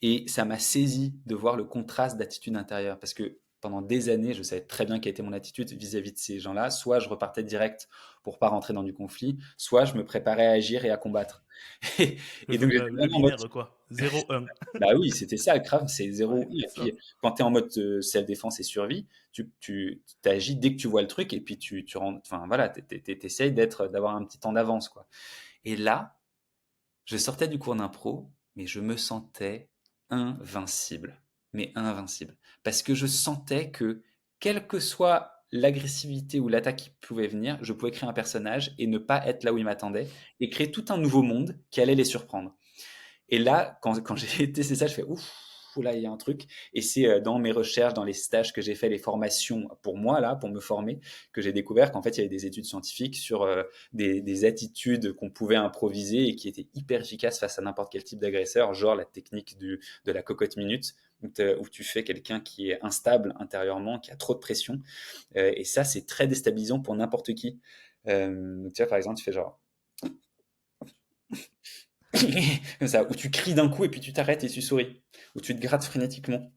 Et ça m'a saisi de voir le contraste d'attitude intérieure parce que pendant des années, je savais très bien quelle était mon attitude vis-à-vis de ces gens-là. Soit je repartais direct pour pas rentrer dans du conflit, soit je me préparais à agir et à combattre. Et, et donc j'étais Le vraiment en mode, binaire, quoi. 0-1. bah oui, c'était ça le Krav, c'est Ouais, 0 c'est Et ça. puis quand tu es en mode self-défense et survie, tu agis dès que tu vois le truc et puis tu rentres, enfin voilà, t'essayes d'avoir un petit temps d'avance, quoi. Et là, je sortais du cours d'impro, mais je me sentais invincible. Mais invincible. Parce que je sentais que, quelle que soit l'agressivité ou l'attaque qui pouvait venir, je pouvais créer un personnage et ne pas être là où il m'attendait et créer tout un nouveau monde qui allait les surprendre. Et là, quand j'ai testé ça, je fais ouf, là, il y a un truc. Et c'est dans mes recherches, dans les stages que j'ai fait, les formations pour moi, là, pour me former, que j'ai découvert qu'en fait, il y avait des études scientifiques sur des attitudes qu'on pouvait improviser et qui étaient hyper efficaces face à n'importe quel type d'agresseur, genre la technique de la cocotte minute, où tu fais quelqu'un qui est instable intérieurement, qui a trop de pression. Et ça, c'est très déstabilisant pour n'importe qui. Tu vois, par exemple, tu fais genre comme ça, où tu cries d'un coup et puis tu t'arrêtes et tu souris, où tu te grattes frénétiquement.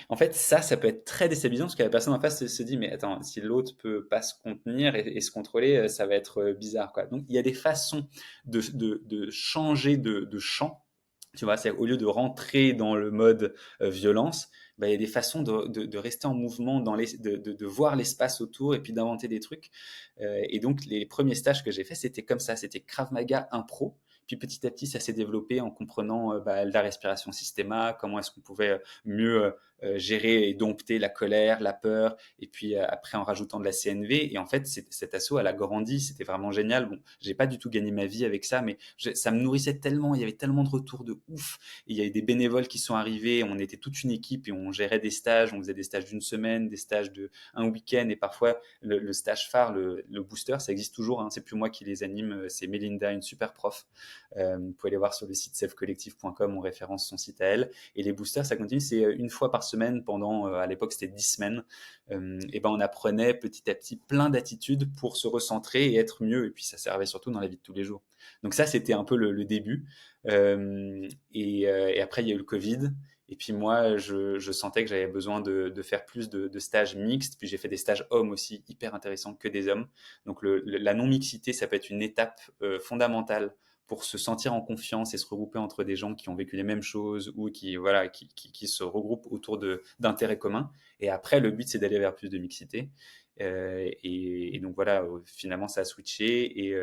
En fait, ça peut être très déstabilisant parce que la personne en face se dit, mais attends, si l'autre peut pas se contenir et se contrôler, ça va être bizarre, quoi. Donc, il y a des façons de changer de champ. Tu vois, c'est au lieu de rentrer dans le mode violence, bah, il y a des façons de rester en mouvement, de voir l'espace autour et puis d'inventer des trucs. Et donc, les premiers stages que j'ai fait, c'était comme ça, c'était Krav Maga impro. Puis petit à petit, ça s'est développé en comprenant la respiration systéma, comment est-ce qu'on pouvait mieux gérer et dompter la colère, la peur, et puis après en rajoutant de la CNV. Et en fait, cet assaut, elle a grandi, c'était vraiment génial. Bon, j'ai pas du tout gagné ma vie avec ça, mais ça me nourrissait tellement, il y avait tellement de retours de ouf. Et il y avait des bénévoles qui sont arrivés, on était toute une équipe et on gérait des stages, on faisait des stages d'une semaine, des stages de un week-end, et parfois le stage phare, le booster, ça existe toujours, hein, c'est plus moi qui les anime, c'est Melinda, une super prof. Vous pouvez aller voir sur le site selfcollective.com, on référence son site à elle. Et les boosters, ça continue, c'est une fois par semaine pendant, à l'époque c'était 10 semaines. Et ben on apprenait petit à petit plein d'attitudes pour se recentrer et être mieux. Et puis ça servait surtout dans la vie de tous les jours. Donc ça, c'était un peu le début. Et après, il y a eu le Covid. Et puis moi, je sentais que j'avais besoin de faire plus de stages mixtes. Puis j'ai fait des stages hommes aussi, hyper intéressants, que des hommes. Donc la non-mixité, ça peut être une étape fondamentale pour se sentir en confiance et se regrouper entre des gens qui ont vécu les mêmes choses ou qui, voilà, qui se regroupent autour d'intérêts communs. Et après, le but, c'est d'aller vers plus de mixité. Et donc voilà, finalement, ça a switché. Et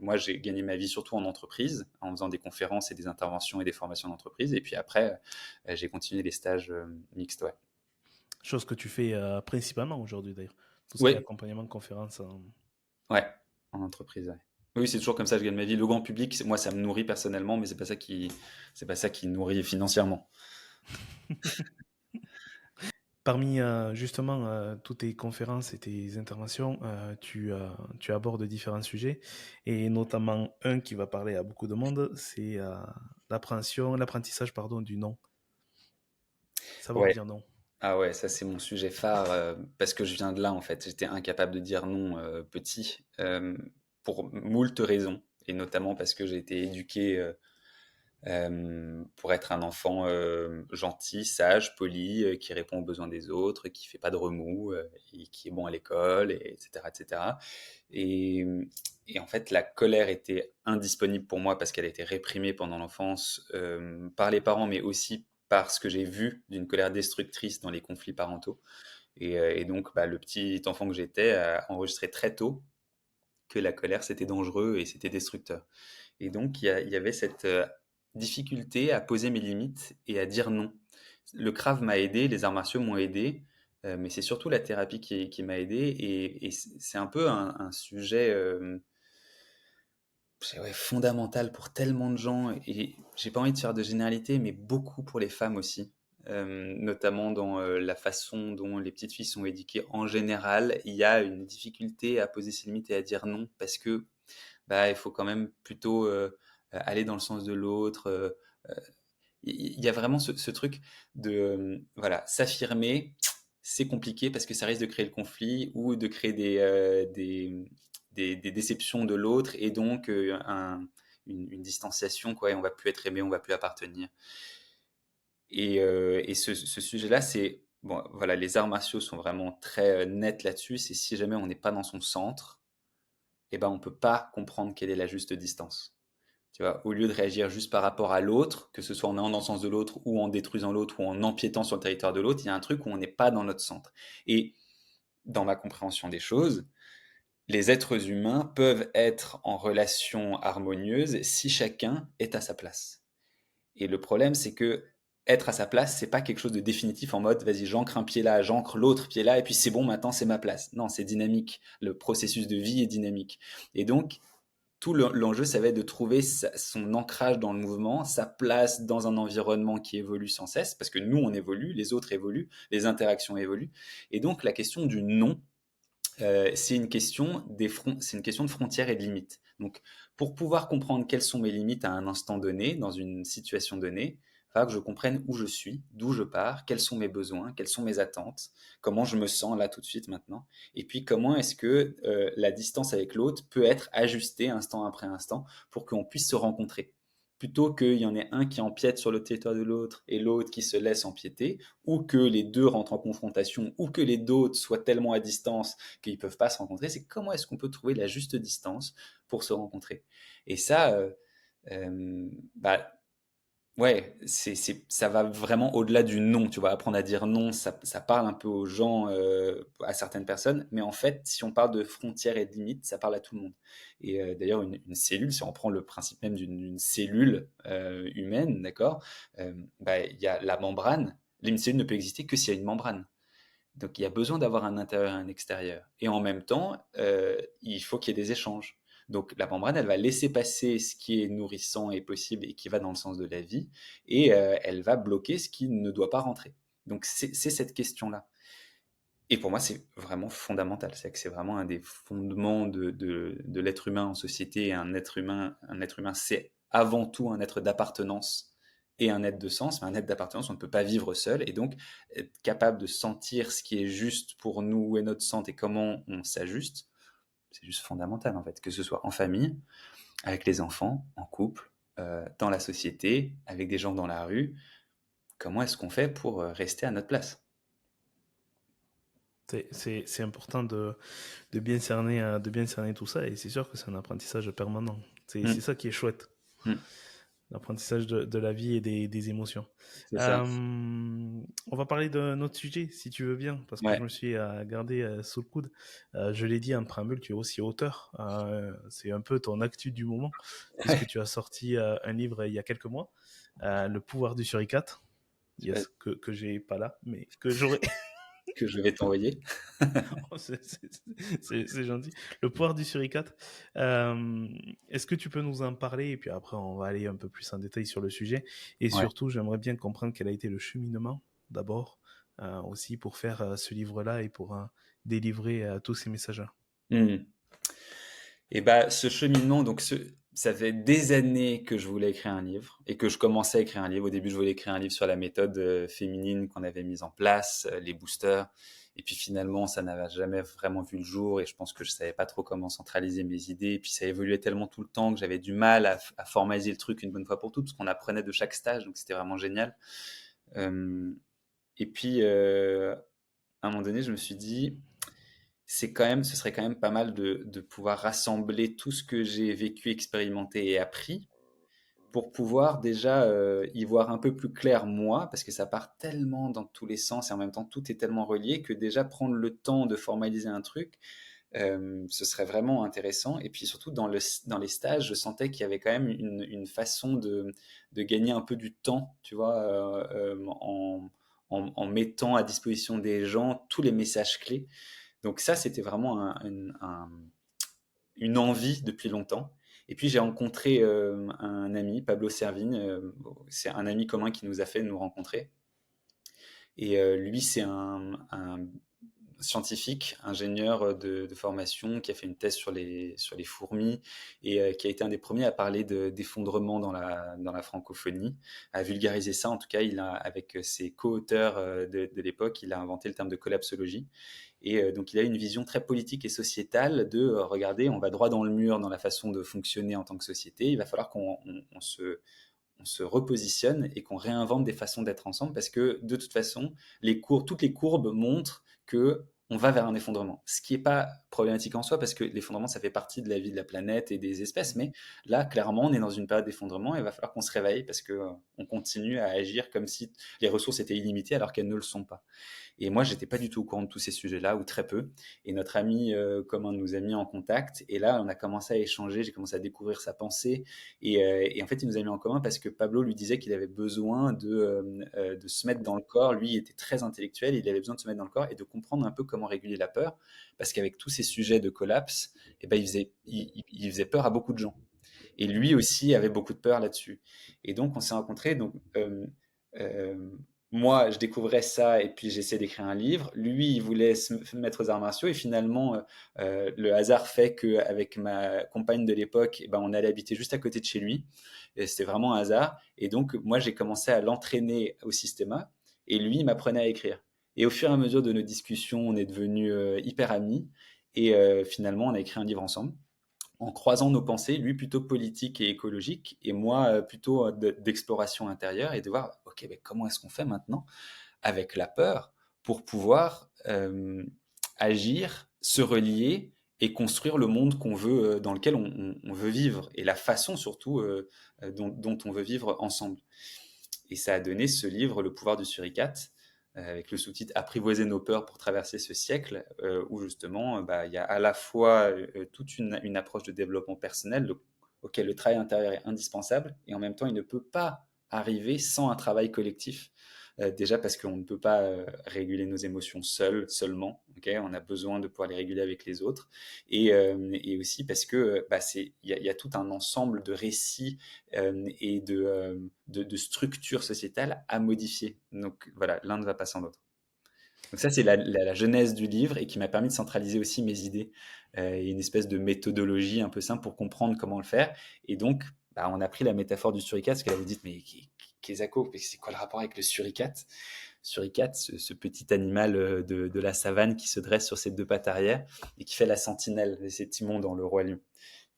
moi, j'ai gagné ma vie surtout en entreprise, en faisant des conférences et des interventions et des formations d'entreprise. Et puis après, j'ai continué les stages mixtes, ouais. Chose que tu fais principalement aujourd'hui, d'ailleurs. Tout ce qui est Oui, accompagnement, conférence. ouais, en entreprise, ouais. Oui, c'est toujours comme ça que je gagne ma vie. Le grand public, moi, ça me nourrit personnellement, mais c'est pas ça qui nourrit financièrement. Parmi justement toutes tes conférences et tes interventions, tu abordes différents sujets et notamment un qui va parler à beaucoup de monde, c'est l'apprentissage pardon du non, savoir Ouais. dire non. Ah ouais, ça c'est mon sujet phare parce que je viens de là en fait. J'étais incapable de dire non petit pour moult raisons et notamment parce que j'ai été éduqué pour être un enfant gentil, sage, poli, qui répond aux besoins des autres, qui fait pas de remous et qui est bon à l'école, etc., etc. Et, et en fait, la colère était indisponible pour moi parce qu'elle était réprimée pendant l'enfance par les parents, mais aussi par ce que j'ai vu d'une colère destructrice dans les conflits parentaux. Et donc, bah, le petit enfant que j'étais a enregistré très tôt que la colère, c'était dangereux et c'était destructeur. Et donc, il y avait cette difficulté à poser mes limites et à dire non. Le Krav m'a aidé, les arts martiaux m'ont aidé, mais c'est surtout la thérapie qui m'a aidé. Et c'est un peu un sujet ouais, fondamental pour tellement de gens. Et j'ai pas envie de faire de généralité, mais beaucoup pour les femmes aussi. Notamment dans la façon dont les petites filles sont éduquées en général, il y a une difficulté à poser ses limites et à dire non parce que bah, il faut quand même plutôt aller dans le sens de l'autre. Il y a vraiment ce truc de voilà, s'affirmer, c'est compliqué parce que ça risque de créer le conflit ou de créer des déceptions de l'autre et donc une distanciation, quoi, et on va plus être aimé, on va plus appartenir. Et ce sujet-là, c'est bon, voilà, les arts martiaux sont vraiment très nets là-dessus. C'est si jamais on n'est pas dans son centre, eh ben on peut pas comprendre quelle est la juste distance. Tu vois, au lieu de réagir juste par rapport à l'autre, que ce soit en allant dans le sens de l'autre ou en détruisant l'autre ou en empiétant sur le territoire de l'autre, il y a un truc où on n'est pas dans notre centre. Et dans ma compréhension des choses, les êtres humains peuvent être en relation harmonieuse si chacun est à sa place. Et le problème, c'est que être à sa place, c'est pas quelque chose de définitif en mode vas-y, j'ancre un pied là, j'ancre l'autre pied là, et puis c'est bon, maintenant c'est ma place. Non, c'est dynamique. Le processus de vie est dynamique. Et donc, tout l'enjeu, ça va être de trouver son ancrage dans le mouvement, sa place dans un environnement qui évolue sans cesse, parce que nous, on évolue, les autres évoluent, les interactions évoluent. Et donc, la question du non, c'est une question c'est une question de frontières et de limites. Donc, pour pouvoir comprendre quelles sont mes limites à un instant donné, dans une situation donnée, il va que je comprenne où je suis, d'où je pars, quels sont mes besoins, quelles sont mes attentes, comment je me sens là tout de suite maintenant, et puis comment est-ce que la distance avec l'autre peut être ajustée instant après instant pour qu'on puisse se rencontrer. Plutôt qu'il y en ait un qui empiète sur le territoire de l'autre et l'autre qui se laisse empiéter, ou que les deux rentrent en confrontation, ou que les deux soient tellement à distance qu'ils ne peuvent pas se rencontrer, c'est comment est-ce qu'on peut trouver la juste distance pour se rencontrer. Et ça, bah, ouais, ça va vraiment au-delà du non. Tu vas apprendre à dire non, ça parle un peu aux gens, à certaines personnes, mais en fait, si on parle de frontières et de limites, ça parle à tout le monde. Et d'ailleurs, une cellule, si on prend le principe même d'une cellule humaine, d'accord, bah, il y a la membrane. Une cellule ne peut exister que s'il y a une membrane. Donc il y a besoin d'avoir un intérieur et un extérieur. Et en même temps, il faut qu'il y ait des échanges. Donc la membrane, elle va laisser passer ce qui est nourrissant et possible et qui va dans le sens de la vie, et elle va bloquer ce qui ne doit pas rentrer. Donc c'est cette question-là. Et pour moi, c'est vraiment fondamental. C'est que c'est vraiment un des fondements de l'être humain en société. Un être humain, c'est avant tout un être d'appartenance et un être de sens. Mais un être d'appartenance, on ne peut pas vivre seul. Et donc, être capable de sentir ce qui est juste pour nous et notre santé et comment on s'ajuste, c'est juste fondamental en fait. Que ce soit en famille, avec les enfants, en couple, dans la société, avec des gens dans la rue. Comment est-ce qu'on fait pour rester à notre place? C'est important de bien cerner tout ça, et c'est sûr que c'est un apprentissage permanent. C'est Mm, ça qui est chouette, mm, l'apprentissage de la vie et des émotions. c'est ça. On va parler d'un autre sujet, si tu veux bien, parce que je Ouais, me suis gardé sous le coude. Je l'ai dit en préambule, tu es aussi auteur. C'est un peu ton actu du moment, puisque tu as sorti un livre il y a quelques mois, Le pouvoir du suricate. Yes, ouais, que j'ai pas là, mais que j'aurai. que je vais t'envoyer. Oh, c'est gentil. Le pouvoir du suricate. Euh, Est-ce que tu peux nous en parler? Et puis après, on va aller un peu plus en détail sur le sujet. Et Ouais. surtout, j'aimerais bien comprendre quel a été le cheminement, d'abord, aussi pour faire ce livre-là et pour délivrer tous ces messages-là. Hmm. Et bah, ce cheminement, donc ça fait des années que je voulais écrire un livre et que je commençais à écrire un livre. Au début, je voulais écrire un livre sur la méthode féminine qu'on avait mise en place, les boosters. Et puis finalement, ça n'avait jamais vraiment vu le jour et je pense que je savais pas trop comment centraliser mes idées. Et puis ça évoluait tellement tout le temps que j'avais du mal à formaliser le truc une bonne fois pour toutes parce qu'on apprenait de chaque stage, donc c'était vraiment génial. Euh, et puis, à un moment donné, je me suis dit, ce serait quand même pas mal de pouvoir rassembler tout ce que j'ai vécu, expérimenté et appris pour pouvoir déjà y voir un peu plus clair moi, parce que ça part tellement dans tous les sens et en même temps tout est tellement relié que déjà prendre le temps de formaliser un truc, ce serait vraiment intéressant. Et puis surtout dans les stages, je sentais qu'il y avait quand même une façon de gagner un peu du temps, tu vois, en mettant à disposition des gens tous les messages clés. Donc ça, c'était vraiment une envie depuis longtemps. Et puis j'ai rencontré un ami, Pablo Servigne, c'est un ami commun qui nous a fait nous rencontrer. Et lui, c'est scientifique, ingénieur de formation, qui a fait une thèse sur les fourmis et qui a été un des premiers à parler d'effondrement dans la francophonie, à vulgariser ça. En tout cas, avec ses co-auteurs de l'époque, il a inventé le terme de collapsologie. Et donc, il a une vision très politique et sociétale de regarder, on va droit dans le mur dans la façon de fonctionner en tant que société. Il va falloir qu'on se repositionne et qu'on réinvente des façons d'être ensemble parce que de toute façon, toutes les courbes montrent que on va vers un effondrement. Ce qui n'est pas problématique en soi parce que l'effondrement, ça fait partie de la vie de la planète et des espèces. Mais là, clairement, on est dans une période d'effondrement et il va falloir qu'on se réveille parce qu'on continue à agir comme si les ressources étaient illimitées alors qu'elles ne le sont pas. Et moi, j'étais pas du tout au courant de tous ces sujets-là, ou très peu. Et notre ami commun nous a mis en contact. Et là, on a commencé à échanger. J'ai commencé à découvrir sa pensée. Et en fait, il nous a mis en commun parce que Pablo lui disait qu'il avait besoin de se mettre dans le corps. Lui, il était très intellectuel. Il avait besoin de se mettre dans le corps et de comprendre un peu comment réguler la peur. Parce qu'avec tous ces sujets de collapse, eh ben, il faisait peur à beaucoup de gens. Et lui aussi avait beaucoup de peur là-dessus. Et donc, on s'est rencontrés. Donc, euh, moi, je découvrais ça et puis j'essayais d'écrire un livre. Lui, il voulait se mettre aux arts martiaux et finalement, le hasard fait qu'avec ma compagne de l'époque, eh ben, on allait habiter juste à côté de chez lui. Et c'était vraiment un hasard. Et donc, moi, j'ai commencé à l'entraîner au systéma et lui, il m'apprenait à écrire. Et au fur et à mesure de nos discussions, on est devenus hyper amis et finalement, on a écrit un livre ensemble en croisant nos pensées, lui plutôt politique et écologique, et moi plutôt d'exploration intérieure, et de voir, ok, ben, comment est-ce qu'on fait maintenant avec la peur pour pouvoir agir, se relier et construire le monde qu'on veut, dans lequel on veut vivre, et la façon surtout dont on veut vivre ensemble. Et ça a donné ce livre, Le pouvoir du suricate, avec le sous-titre Apprivoiser nos peurs pour traverser ce siècle, où justement, bah, il y a à la fois toute une approche de développement personnel auquel le travail intérieur est indispensable, et en même temps, il ne peut pas arriver sans un travail collectif. Déjà parce qu'on ne peut pas réguler nos émotions seulement. Okay, on a besoin de pouvoir les réguler avec les autres. Et aussi parce que bah, y a tout un ensemble de récits et de structures sociétales à modifier. Donc voilà, l'un ne va pas sans l'autre. Donc ça, c'est la genèse du livre et qui m'a permis de centraliser aussi mes idées et une espèce de méthodologie un peu simple pour comprendre comment le faire. Et donc, bah, on a pris la métaphore du suricate, parce qu'elle avait dit, mais Kezako, c'est quoi le rapport avec le suricate? Suricate, ce petit animal de la savane qui se dresse sur ses deux pattes arrière et qui fait la sentinelle, c'est Timon dans Le Roi Lion.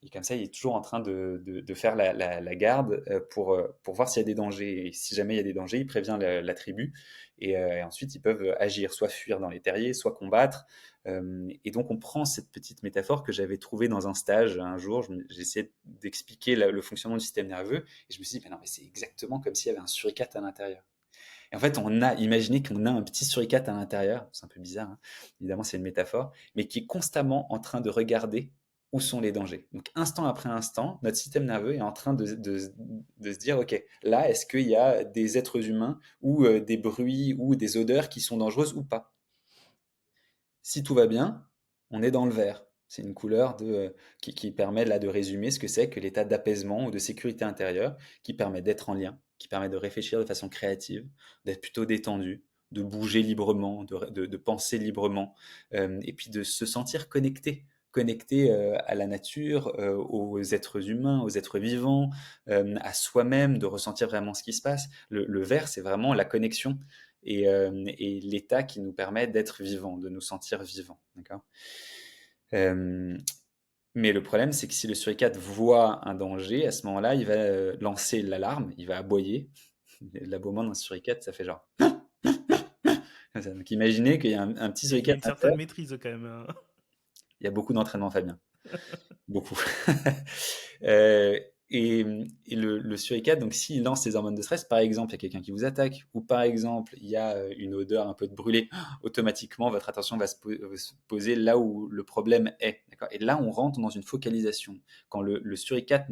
Et comme ça, il est toujours en train de faire la garde pour voir s'il y a des dangers. Et si jamais il y a des dangers, il prévient la tribu. Et ensuite, ils peuvent agir, soit fuir dans les terriers, soit combattre. Et donc, on prend cette petite métaphore que j'avais trouvée dans un stage un jour. J'ai essayé d'expliquer le fonctionnement du système nerveux. Et je me suis dit, mais non, mais c'est exactement comme s'il y avait un suricate à l'intérieur. Et en fait, on a imaginé qu'on a un petit suricate à l'intérieur, c'est un peu bizarre, hein. Évidemment c'est une métaphore, mais qui est constamment en train de regarder où sont les dangers. Donc instant après instant, notre système nerveux est en train de se dire, ok, là, est-ce qu'il y a des êtres humains ou des bruits ou des odeurs qui sont dangereuses ou pas? Si tout va bien, on est dans le vert. C'est une couleur qui permet là de résumer ce que c'est que l'état d'apaisement ou de sécurité intérieure, qui permet d'être en lien, qui permet de réfléchir de façon créative, d'être plutôt détendu, de bouger librement, de penser librement, et puis de se sentir connecté. Connecté à la nature, aux êtres humains, aux êtres vivants, à soi-même, de ressentir vraiment ce qui se passe. Le vert, c'est vraiment la connexion et l'état qui nous permet d'être vivant, de nous sentir vivants. D'accord. Euh, mais le problème, c'est que si le suricate voit un danger, à ce moment-là, il va lancer l'alarme, il va aboyer. L'aboiement d'un suricate, ça fait genre. Donc imaginez qu'il y a un petit Il y a suricate une à certaine l'intérieur. maîtrise quand même, hein. Il y a beaucoup d'entraînement, Fabien. Beaucoup. Euh, et le suricate, donc s'il lance ses hormones de stress, par exemple, il y a quelqu'un qui vous attaque, ou par exemple, il y a une odeur un peu de brûlé, automatiquement, votre attention va se poser là où le problème est. D'accord. Et là, on rentre dans une focalisation. Quand le suricate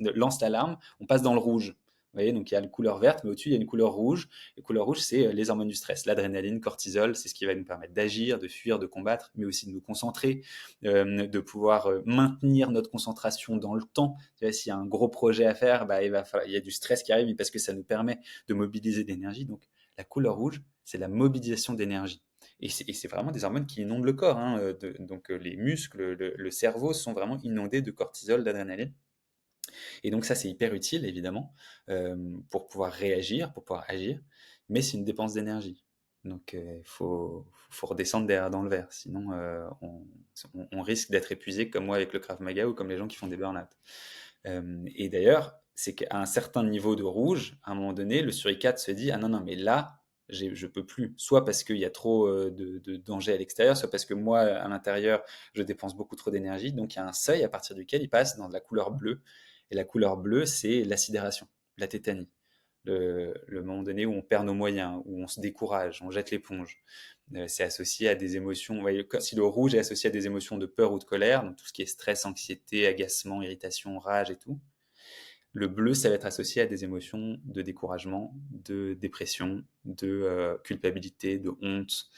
lance l'alarme, on passe dans le rouge. Vous voyez, donc il y a une couleur verte, mais au-dessus, il y a une couleur rouge. La couleur rouge, c'est les hormones du stress, l'adrénaline, cortisol, c'est ce qui va nous permettre d'agir, de fuir, de combattre, mais aussi de nous concentrer, de pouvoir maintenir notre concentration dans le temps. S'il y a un gros projet à faire, bah, il y a du stress qui arrive parce que ça nous permet de mobiliser de l'énergie. Donc la couleur rouge, c'est la mobilisation d'énergie. Et c'est vraiment des hormones qui inondent le corps, hein, donc les muscles, le cerveau sont vraiment inondés de cortisol, d'adrénaline. Et donc ça, c'est hyper utile, évidemment, pour pouvoir réagir, pour pouvoir agir, mais c'est une dépense d'énergie. Donc faut redescendre derrière dans le verre, sinon on risque d'être épuisé comme moi avec le Krav Maga ou comme les gens qui font des burn-out. Et d'ailleurs, c'est qu'à un certain niveau de rouge, à un moment donné, le suricate se dit: «Ah non, non, mais là, je peux plus». Soit parce qu'il y a trop de danger à l'extérieur, soit parce que moi, à l'intérieur, je dépense beaucoup trop d'énergie. Donc il y a un seuil à partir duquel il passe dans la couleur bleue. Et la couleur bleue, c'est l'acidération, la tétanie. Le moment donné où on perd nos moyens, où on se décourage, on jette l'éponge. C'est associé à des émotions. Vous voyez, si le rouge est associé à des émotions de peur ou de colère, donc tout ce qui est stress, anxiété, agacement, irritation, rage et tout, le bleu, ça va être associé à des émotions de découragement, de dépression, de culpabilité, de honte.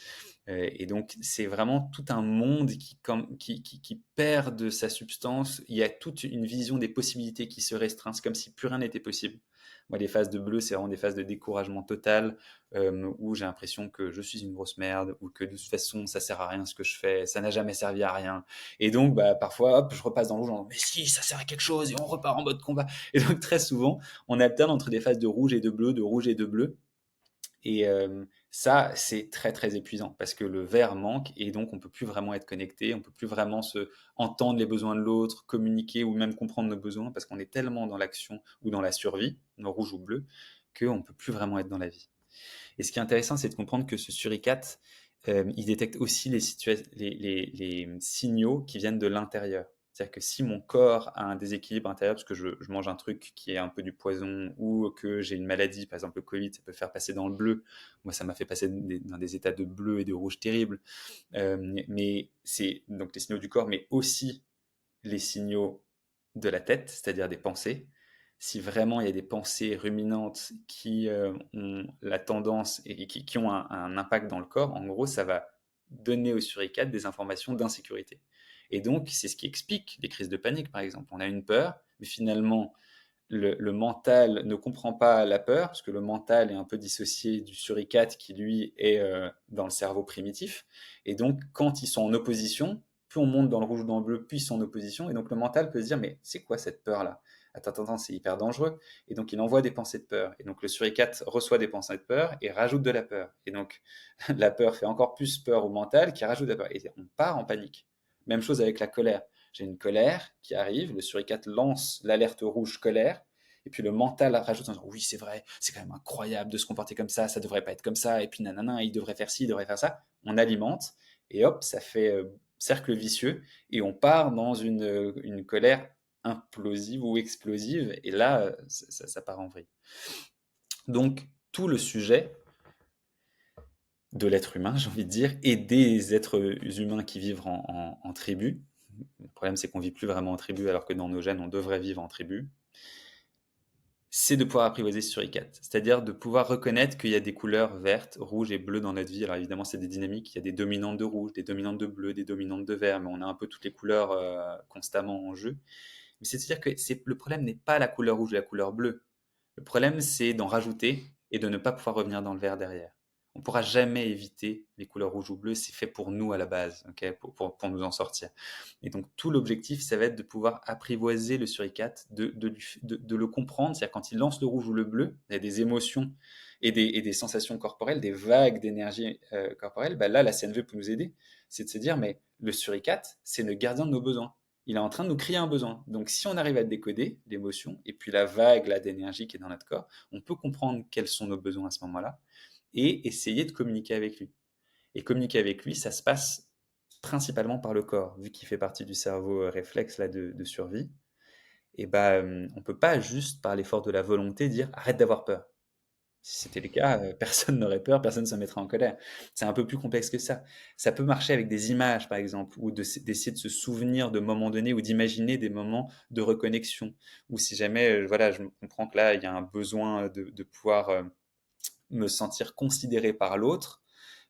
Et donc, c'est vraiment tout un monde qui perd de sa substance. Il y a toute une vision des possibilités qui se restreint. C'est comme si plus rien n'était possible. Moi, les phases de bleu, c'est vraiment des phases de découragement total, où j'ai l'impression que je suis une grosse merde, ou que de toute façon, ça sert à rien ce que je fais, ça n'a jamais servi à rien. Et donc, bah, parfois, hop, je repasse dans le rouge en disant, mais si, ça sert à quelque chose, et on repart en mode combat. Et donc, très souvent, on alterne entre des phases de rouge et de bleu, de rouge et de bleu. Et ça, c'est très très épuisant parce que le vert manque et donc on peut plus vraiment être connecté, on peut plus vraiment se entendre les besoins de l'autre, communiquer ou même comprendre nos besoins parce qu'on est tellement dans l'action ou dans la survie, dans rouge ou bleu, qu'on peut plus vraiment être dans la vie. Et ce qui est intéressant, c'est de comprendre que ce suricate, il détecte aussi les signaux qui viennent de l'intérieur. C'est-à-dire que si mon corps a un déséquilibre intérieur, parce que je mange un truc qui est un peu du poison, ou que j'ai une maladie, par exemple le Covid, ça peut faire passer dans le bleu. Moi, ça m'a fait passer dans des états de bleu et de rouge terribles. Mais c'est donc les signaux du corps, mais aussi les signaux de la tête, c'est-à-dire des pensées. Si vraiment il y a des pensées ruminantes qui ont la tendance et qui ont un impact dans le corps, en gros, ça va donner au suricate des informations d'insécurité. Et donc, c'est ce qui explique les crises de panique, par exemple. On a une peur, mais finalement, le mental ne comprend pas la peur, parce que le mental est un peu dissocié du suricate qui, lui, est dans le cerveau primitif. Et donc, quand ils sont en opposition, plus on monte dans le rouge ou dans le bleu, plus ils sont en opposition. Et donc, le mental peut se dire, mais c'est quoi cette peur-là? Attends, attends, attends, c'est hyper dangereux. Et donc, il envoie des pensées de peur. Et donc, le suricate reçoit des pensées de peur et rajoute de la peur. Et donc, la peur fait encore plus peur au mental qui rajoute de la peur. Et on part en panique. Même chose avec la colère. J'ai une colère qui arrive, le suricate lance l'alerte rouge colère, et puis le mental rajoute en disant oui, c'est vrai, c'est quand même incroyable de se comporter comme ça devrait pas être comme ça, et puis nanana, il devrait faire ci, il devrait faire ça. On alimente, et hop, ça fait cercle vicieux, et on part dans une colère implosive ou explosive, et là, ça part en vrille. Donc, tout le sujet de l'être humain, j'ai envie de dire, et des êtres humains qui vivent en tribu. Le problème, c'est qu'on vit plus vraiment en tribu, alors que dans nos gènes, on devrait vivre en tribu. C'est de pouvoir apprivoiser ce suricate. C'est-à-dire de pouvoir reconnaître qu'il y a des couleurs vertes, rouges et bleues dans notre vie. Alors évidemment, c'est des dynamiques. Il y a des dominantes de rouge, des dominantes de bleu, des dominantes de vert, mais on a un peu toutes les couleurs constamment en jeu. Mais c'est-à-dire que le problème n'est pas la couleur rouge et la couleur bleue. Le problème, c'est d'en rajouter et de ne pas pouvoir revenir dans le vert derrière. On ne pourra jamais éviter les couleurs rouge ou bleu, c'est fait pour nous à la base, okay, pour nous en sortir. Et donc tout l'objectif, ça va être de pouvoir apprivoiser le suricate, de le comprendre, c'est-à-dire quand il lance le rouge ou le bleu, il y a des émotions et des sensations corporelles, des vagues d'énergie corporelle, bah là la CNV peut nous aider, c'est de se dire mais le suricate, c'est le gardien de nos besoins. Il est en train de nous crier un besoin. Donc, si on arrive à décoder l'émotion et puis la vague là, d'énergie qui est dans notre corps, on peut comprendre quels sont nos besoins à ce moment-là et essayer de communiquer avec lui. Et communiquer avec lui, ça se passe principalement par le corps, vu qu'il fait partie du cerveau réflexe là, de survie. Et bah, on peut pas juste par l'effort de la volonté dire arrête d'avoir peur. Si c'était le cas, personne n'aurait peur, personne ne se mettrait en colère. C'est un peu plus complexe que ça. Ça peut marcher avec des images, par exemple, ou d'essayer de se souvenir de moments donnés ou d'imaginer des moments de reconnexion. Ou si jamais, voilà, je comprends que là, il y a un besoin de pouvoir me sentir considéré par l'autre,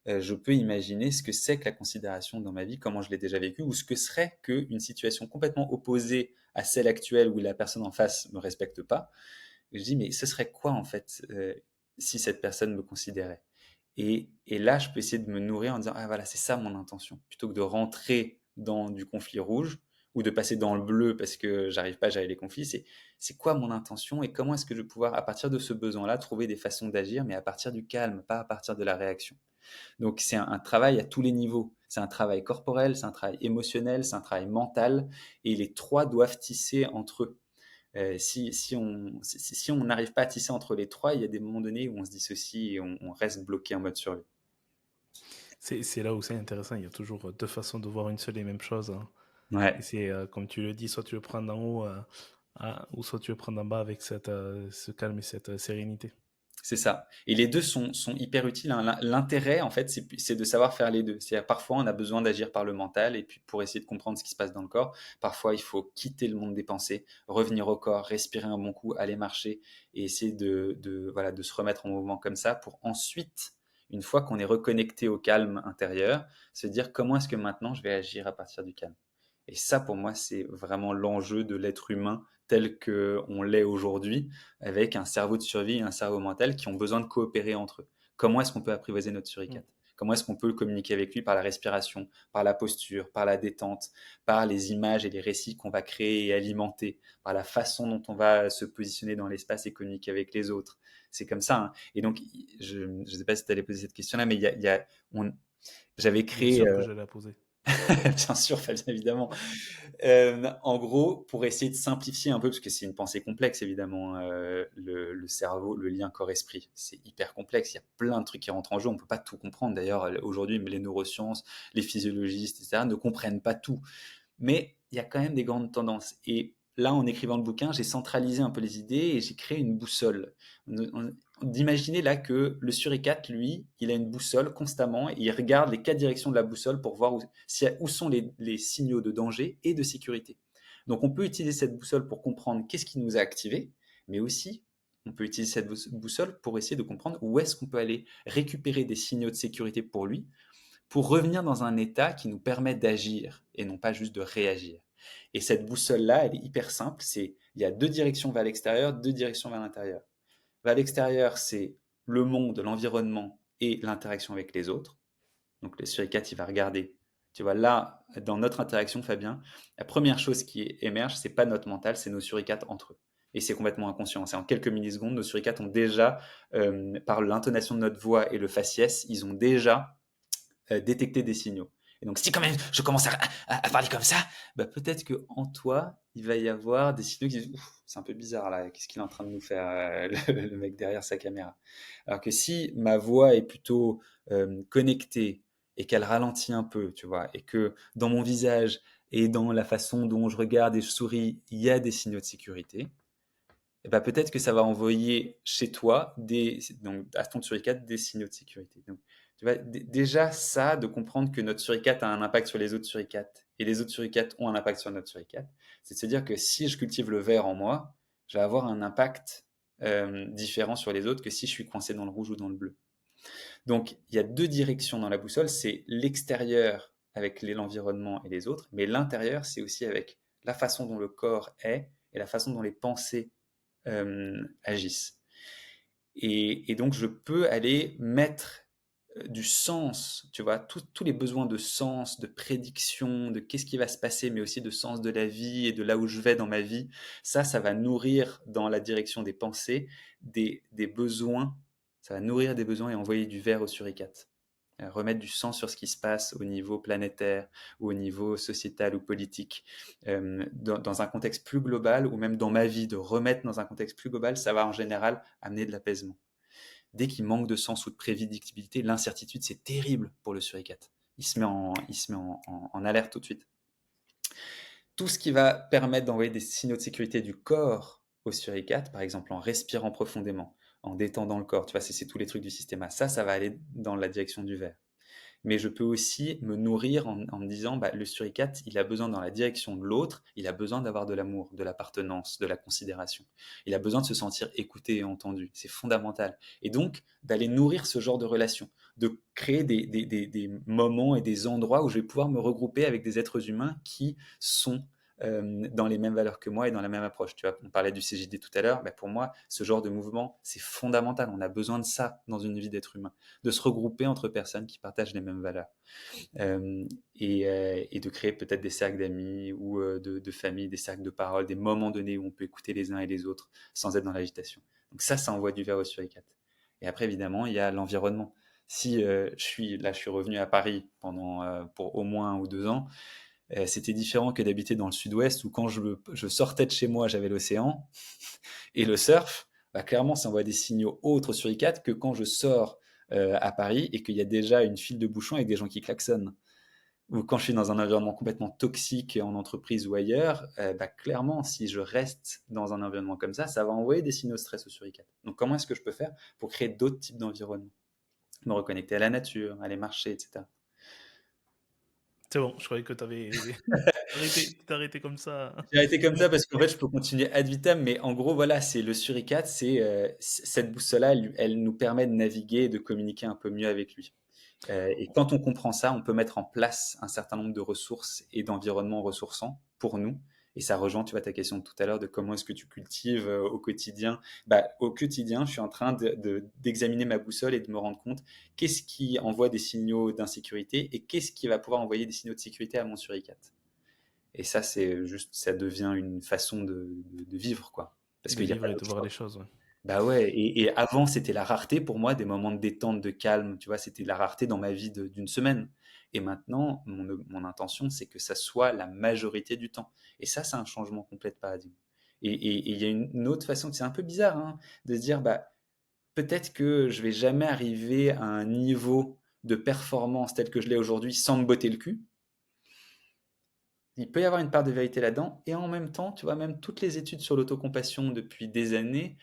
je peux imaginer ce que c'est que la considération dans ma vie, comment je l'ai déjà vécu, ou ce que serait qu'une situation complètement opposée à celle actuelle où la personne en face me respecte pas. Je dis, mais ce serait quoi en fait si cette personne me considérait? Et là, je peux essayer de me nourrir en disant, ah voilà, c'est ça mon intention. Plutôt que de rentrer dans du conflit rouge ou de passer dans le bleu parce que j'arrive pas à gérer les conflits, c'est quoi mon intention et comment est-ce que je vais pouvoir, à partir de ce besoin-là, trouver des façons d'agir, mais à partir du calme, pas à partir de la réaction. Donc c'est un travail à tous les niveaux. C'est un travail corporel, c'est un travail émotionnel, c'est un travail mental, et les trois doivent tisser entre eux. Si on n'arrive pas à tisser entre les trois, il y a des moments donnés où on se dissocie et on reste bloqué en mode survie. C'est là où c'est intéressant. Il y a toujours deux façons de voir une seule et même chose, hein. Et Ouais, c'est comme tu le dis, soit tu le prends d'en haut ou soit tu le prends d'en bas avec ce calme et cette sérénité. c'est ça. Et les deux sont hyper utiles, hein. L'intérêt, en fait, c'est de savoir faire les deux. C'est-à-dire, parfois, on a besoin d'agir par le mental, et puis pour essayer de comprendre ce qui se passe dans le corps, parfois, il faut quitter le monde des pensées, revenir au corps, respirer un bon coup, aller marcher, et essayer voilà, de se remettre en mouvement comme ça, pour ensuite, une fois qu'on est reconnecté au calme intérieur, se dire comment est-ce que maintenant je vais agir à partir du calme. Et ça, pour moi, c'est vraiment l'enjeu de l'être humain tel qu'on l'est aujourd'hui, avec un cerveau de survie et un cerveau mental qui ont besoin de coopérer entre eux. Comment est-ce qu'on peut apprivoiser notre Mm. suricate? Comment est-ce qu'on peut communiquer avec lui? Par la respiration, par la posture, par la détente, par les images et les récits qu'on va créer et alimenter, par la façon dont on va se positionner dans l'espace et communiquer avec les autres. C'est comme ça, hein. Et donc, je ne sais pas si tu allais poser cette question-là, mais j'avais Bien créé, sûr que je l'ai posé. bien sûr, Fabien, évidemment. En gros, pour essayer de simplifier un peu, parce que c'est une pensée complexe, évidemment, hein, le cerveau, le lien corps-esprit, c'est hyper complexe. Il y a plein de trucs qui rentrent en jeu. On ne peut pas tout comprendre. D'ailleurs, aujourd'hui, les neurosciences, les physiologistes, etc., ne comprennent pas tout. Mais il y a quand même des grandes tendances. Et là, en écrivant le bouquin, j'ai centralisé un peu les idées et j'ai créé une boussole. D'imaginer là que le suricate, lui, il a une boussole constamment et il regarde les quatre directions de la boussole pour voir où sont les signaux de danger et de sécurité. Donc on peut utiliser cette boussole pour comprendre qu'est-ce qui nous a activés, mais aussi on peut utiliser cette boussole pour essayer de comprendre où est-ce qu'on peut aller récupérer des signaux de sécurité pour lui, pour revenir dans un état qui nous permet d'agir et non pas juste de réagir. Et cette boussole-là, elle est hyper simple. Il y a deux directions vers l'extérieur, deux directions vers l'intérieur. Vers l'extérieur, c'est le monde, l'environnement et l'interaction avec les autres. Donc le suricate, il va regarder. Tu vois, là, dans notre interaction, Fabien, la première chose qui émerge, c'est pas notre mental, c'est nos suricates entre eux. Et c'est complètement inconscient. C'est en quelques millisecondes, nos suricates ont déjà, par l'intonation de notre voix et le faciès, ils ont déjà détecter des signaux. Et donc, si quand même je commence à parler comme ça, bah, peut-être que en toi, il va y avoir des signaux qui disent, ouf, c'est un peu bizarre là, qu'est-ce qu'il est en train de nous faire, le mec derrière sa caméra. Alors que si ma voix est plutôt connectée et qu'elle ralentit un peu, tu vois, et que dans mon visage et dans la façon dont je regarde et je souris, il y a des signaux de sécurité, et ben peut-être que ça va envoyer chez toi donc à ton suricate des signaux de sécurité. Donc, tu vois, déjà ça, de comprendre que notre suricate a un impact sur les autres suricates et les autres suricates ont un impact sur notre suricate, c'est de se dire que si je cultive le vert en moi, je vais avoir un impact différent sur les autres que si je suis coincé dans le rouge ou dans le bleu. Donc, il y a deux directions dans la boussole, c'est l'extérieur avec l'environnement et les autres, mais l'intérieur, c'est aussi avec la façon dont le corps est et la façon dont les pensées agissent. Et donc, je peux aller mettre du sens, tu vois, tous les besoins de sens, de prédiction, de qu'est-ce qui va se passer, mais aussi de sens de la vie et de là où je vais dans ma vie. Ça va nourrir dans la direction des pensées, des besoins, ça va nourrir des besoins et envoyer du verre au suricate. Remettre du sens sur ce qui se passe au niveau planétaire ou au niveau sociétal ou politique, dans un contexte plus global ou même dans ma vie, de remettre dans un contexte plus global, ça va en général amener de l'apaisement. Dès qu'il manque de sens ou de prédictibilité, l'incertitude, c'est terrible pour le suricate. Il se met en alerte tout de suite. Tout ce qui va permettre d'envoyer des signaux de sécurité du corps au suricate, par exemple en respirant profondément, en détendant le corps, tu vois, c'est tous les trucs du système A. Ça va aller dans la direction du vert. Mais je peux aussi me nourrir en me disant, bah, le suricate, il a besoin dans la direction de l'autre, il a besoin d'avoir de l'amour, de l'appartenance, de la considération. Il a besoin de se sentir écouté et entendu. C'est fondamental. Et donc, d'aller nourrir ce genre de relation, de créer des moments et des endroits où je vais pouvoir me regrouper avec des êtres humains qui sont dans les mêmes valeurs que moi et dans la même approche. Tu vois, on parlait du CJD tout à l'heure. Bah, pour moi, ce genre de mouvement, c'est fondamental. On a besoin de ça dans une vie d'être humain, de se regrouper entre personnes qui partagent les mêmes valeurs. Et de créer peut-être des cercles d'amis ou de famille, des cercles de parole, des moments donnés où on peut écouter les uns et les autres sans être dans l'agitation. Donc ça envoie du verre au suricate. Et après, évidemment, il y a l'environnement. Si je suis revenu à Paris pour au moins 1 ou 2 ans, c'était différent que d'habiter dans le sud-ouest où quand je sortais de chez moi, j'avais l'océan et le surf. Bah, clairement, ça envoie des signaux autres sur ICAT que quand je sors à Paris et qu'il y a déjà une file de bouchons avec des gens qui klaxonnent. Ou quand je suis dans un environnement complètement toxique en entreprise ou ailleurs, bah, clairement, si je reste dans un environnement comme ça va envoyer des signaux de stress au suricate. Donc, comment est-ce que je peux faire pour créer d'autres types d'environnements? Me reconnecter à la nature, aller marcher, etc. C'est bon, je croyais que tu avais arrêté comme ça. J'ai arrêté comme ça parce qu'en fait, je peux continuer ad vitam, mais en gros, voilà, c'est le suricate, cette boussole-là, elle nous permet de naviguer et de communiquer un peu mieux avec lui. Et quand on comprend ça, on peut mettre en place un certain nombre de ressources et d'environnements ressourçants pour nous. Et ça rejoint, tu vois, ta question de tout à l'heure de comment est-ce que tu cultives au quotidien. Bah, au quotidien, je suis en train d'examiner ma boussole et de me rendre compte qu'est-ce qui envoie des signaux d'insécurité et qu'est-ce qui va pouvoir envoyer des signaux de sécurité à mon suricate. Et ça, c'est juste, ça devient une façon de vivre, quoi. Parce De qu'il n'y a pas vivre et de d'autre voir les choix. choses, ouais. Bah ouais, et avant, c'était la rareté pour moi, des moments de détente, de calme, tu vois, c'était la rareté dans ma vie d'une semaine. Et maintenant, mon intention, c'est que ça soit la majorité du temps. Et ça, c'est un changement complet de paradigme. Et il y a une autre façon, c'est un peu bizarre, hein, de se dire, bah, peut-être que je vais jamais arriver à un niveau de performance tel que je l'ai aujourd'hui sans me botter le cul. Il peut y avoir une part de vérité là-dedans et en même temps, tu vois, même toutes les études sur l'autocompassion depuis des années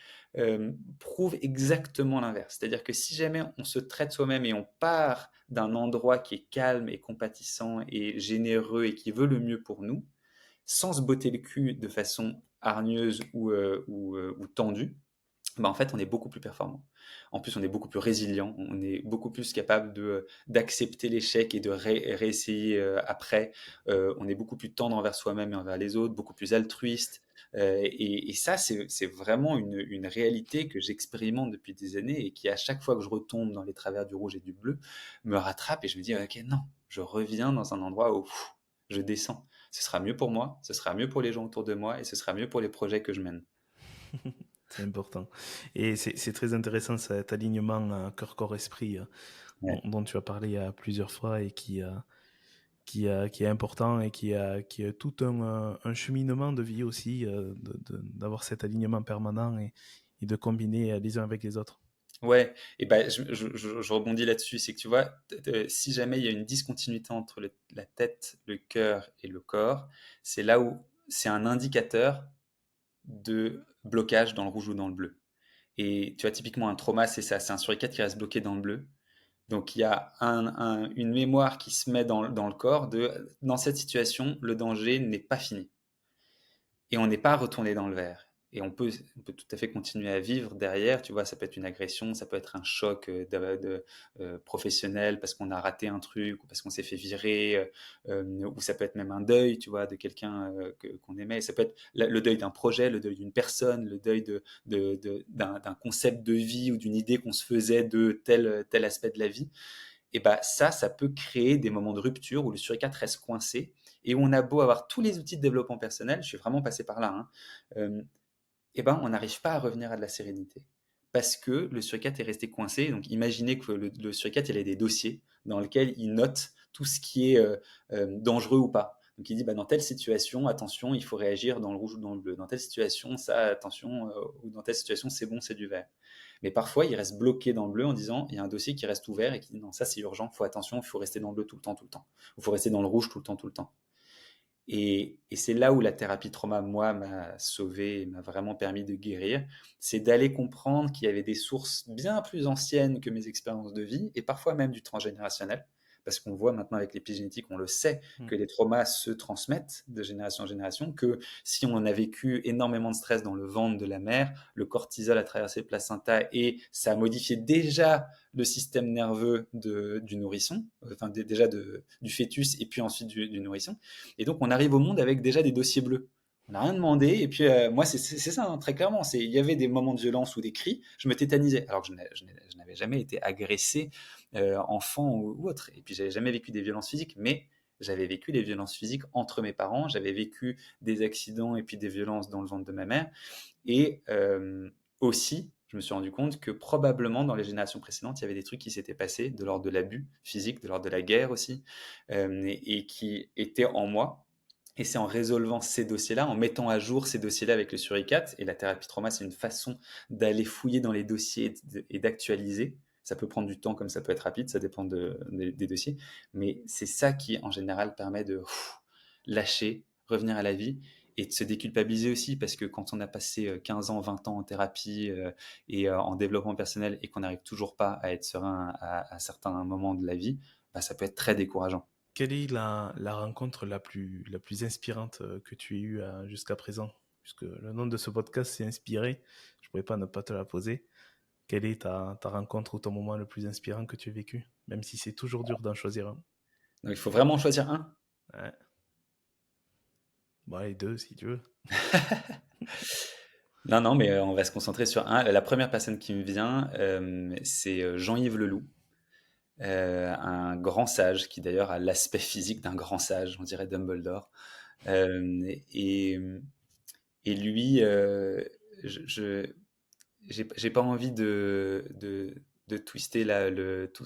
prouvent exactement l'inverse. C'est-à-dire que si jamais on se traite soi-même et on part d'un endroit qui est calme et compatissant et généreux et qui veut le mieux pour nous, sans se botter le cul de façon hargneuse ou tendue, bah, en fait, on est beaucoup plus performant. En plus, on est beaucoup plus résilient, on est beaucoup plus capable d'accepter l'échec et de réessayer après. On est beaucoup plus tendre envers soi-même et envers les autres, beaucoup plus altruiste. Et ça, c'est vraiment une réalité que j'expérimente depuis des années et qui, à chaque fois que je retombe dans les travers du rouge et du bleu, me rattrape et je me dis, ok, non, je reviens dans un endroit où je descends. Ce sera mieux pour moi, ce sera mieux pour les gens autour de moi et ce sera mieux pour les projets que je mène. C'est important. Et c'est très intéressant cet alignement cœur, corps, esprit Ouais. dont tu as parlé plusieurs fois et qui est important et qui est tout un cheminement de vie aussi, d'avoir cet alignement permanent et de combiner les uns avec les autres. Ouais, et ben je rebondis là-dessus, c'est que tu vois, si jamais il y a une discontinuité entre la tête, le cœur et le corps, c'est là où c'est un indicateur de blocage dans le rouge ou dans le bleu. Et tu vois, typiquement un trauma, c'est ça, c'est un suricate qui reste bloqué dans le bleu. Donc il y a une mémoire qui se met dans le corps dans cette situation, le danger n'est pas fini. Et on n'est pas retourné dans le vert. Et on peut tout à fait continuer à vivre derrière. Tu vois, ça peut être une agression, ça peut être un choc professionnel parce qu'on a raté un truc ou parce qu'on s'est fait virer, ou ça peut être même un deuil, tu vois, de quelqu'un qu'on aimait. Ça peut être le deuil d'un projet, le deuil d'une personne, le deuil d'un concept de vie ou d'une idée qu'on se faisait de tel aspect de la vie. Et bah ça peut créer des moments de rupture où le suricate reste coincé et où on a beau avoir tous les outils de développement personnel, je suis vraiment passé par là, hein, et ben on n'arrive pas à revenir à de la sérénité parce que le suricate est resté coincé. Donc imaginez que le suricate il a des dossiers dans lesquels il note tout ce qui est dangereux ou pas. Donc il dit bah, dans telle situation, attention, il faut réagir dans le rouge ou dans le bleu. Dans telle situation, ça, attention, ou dans telle situation, c'est bon, c'est du vert. Mais parfois, il reste bloqué dans le bleu en disant il y a un dossier qui reste ouvert et qui dit non, ça c'est urgent, il faut attention, il faut rester dans le bleu tout le temps, tout le temps. Il faut rester dans le rouge tout le temps, tout le temps. Et c'est là où la thérapie trauma, moi, m'a sauvé et m'a vraiment permis de guérir. C'est d'aller comprendre qu'il y avait des sources bien plus anciennes que mes expériences de vie et parfois même du transgénérationnel. parce qu'on voit maintenant avec l'épigénétique, on le sait, Mm. que les traumas se transmettent de génération en génération, que si on a vécu énormément de stress dans le ventre de la mère, le cortisol a traversé le placenta et ça a modifié déjà le système nerveux du nourrisson, enfin déjà du fœtus et puis ensuite du nourrisson. Et donc on arrive au monde avec déjà des dossiers bleus. On n'a rien demandé et puis moi c'est ça hein, très clairement. Il y avait des moments de violence ou des cris, je me tétanisais alors que je n'avais jamais été agressé enfant ou autre. Et puis j'avais jamais vécu des violences physiques, mais j'avais vécu des violences physiques entre mes parents, j'avais vécu des accidents et puis des violences dans le ventre de ma mère. Et aussi, je me suis rendu compte que probablement dans les générations précédentes, il y avait des trucs qui s'étaient passés de l'ordre de l'abus physique, de l'ordre de la guerre aussi, et qui étaient en moi. Et c'est en résolvant ces dossiers-là, en mettant à jour ces dossiers-là avec le Suricat, et la thérapie trauma, c'est une façon d'aller fouiller dans les dossiers et d'actualiser. Ça peut prendre du temps comme ça peut être rapide, ça dépend des dossiers. Mais c'est ça qui, en général, permet de lâcher, revenir à la vie et de se déculpabiliser aussi parce que quand on a passé 15 ans, 20 ans en thérapie et en développement personnel et qu'on n'arrive toujours pas à être serein à certains moments de la vie, bah, ça peut être très décourageant. Quelle est la rencontre la plus inspirante que tu aies eue jusqu'à présent? Puisque le nom de ce podcast, c'est Inspiré. Je ne pourrais pas ne pas te la poser. Quelle est ta rencontre ou ton moment le plus inspirant que tu as vécu? Même si c'est toujours dur d'en choisir un. Donc il faut vraiment choisir un. Ouais. Bon, les deux, si tu veux. Non, non, mais on va se concentrer sur un. La première personne qui me vient, c'est Jean-Yves Leloup, un grand sage qui d'ailleurs a l'aspect physique d'un grand sage, on dirait Dumbledore. Euh, et, et lui, je j'ai pas envie de twister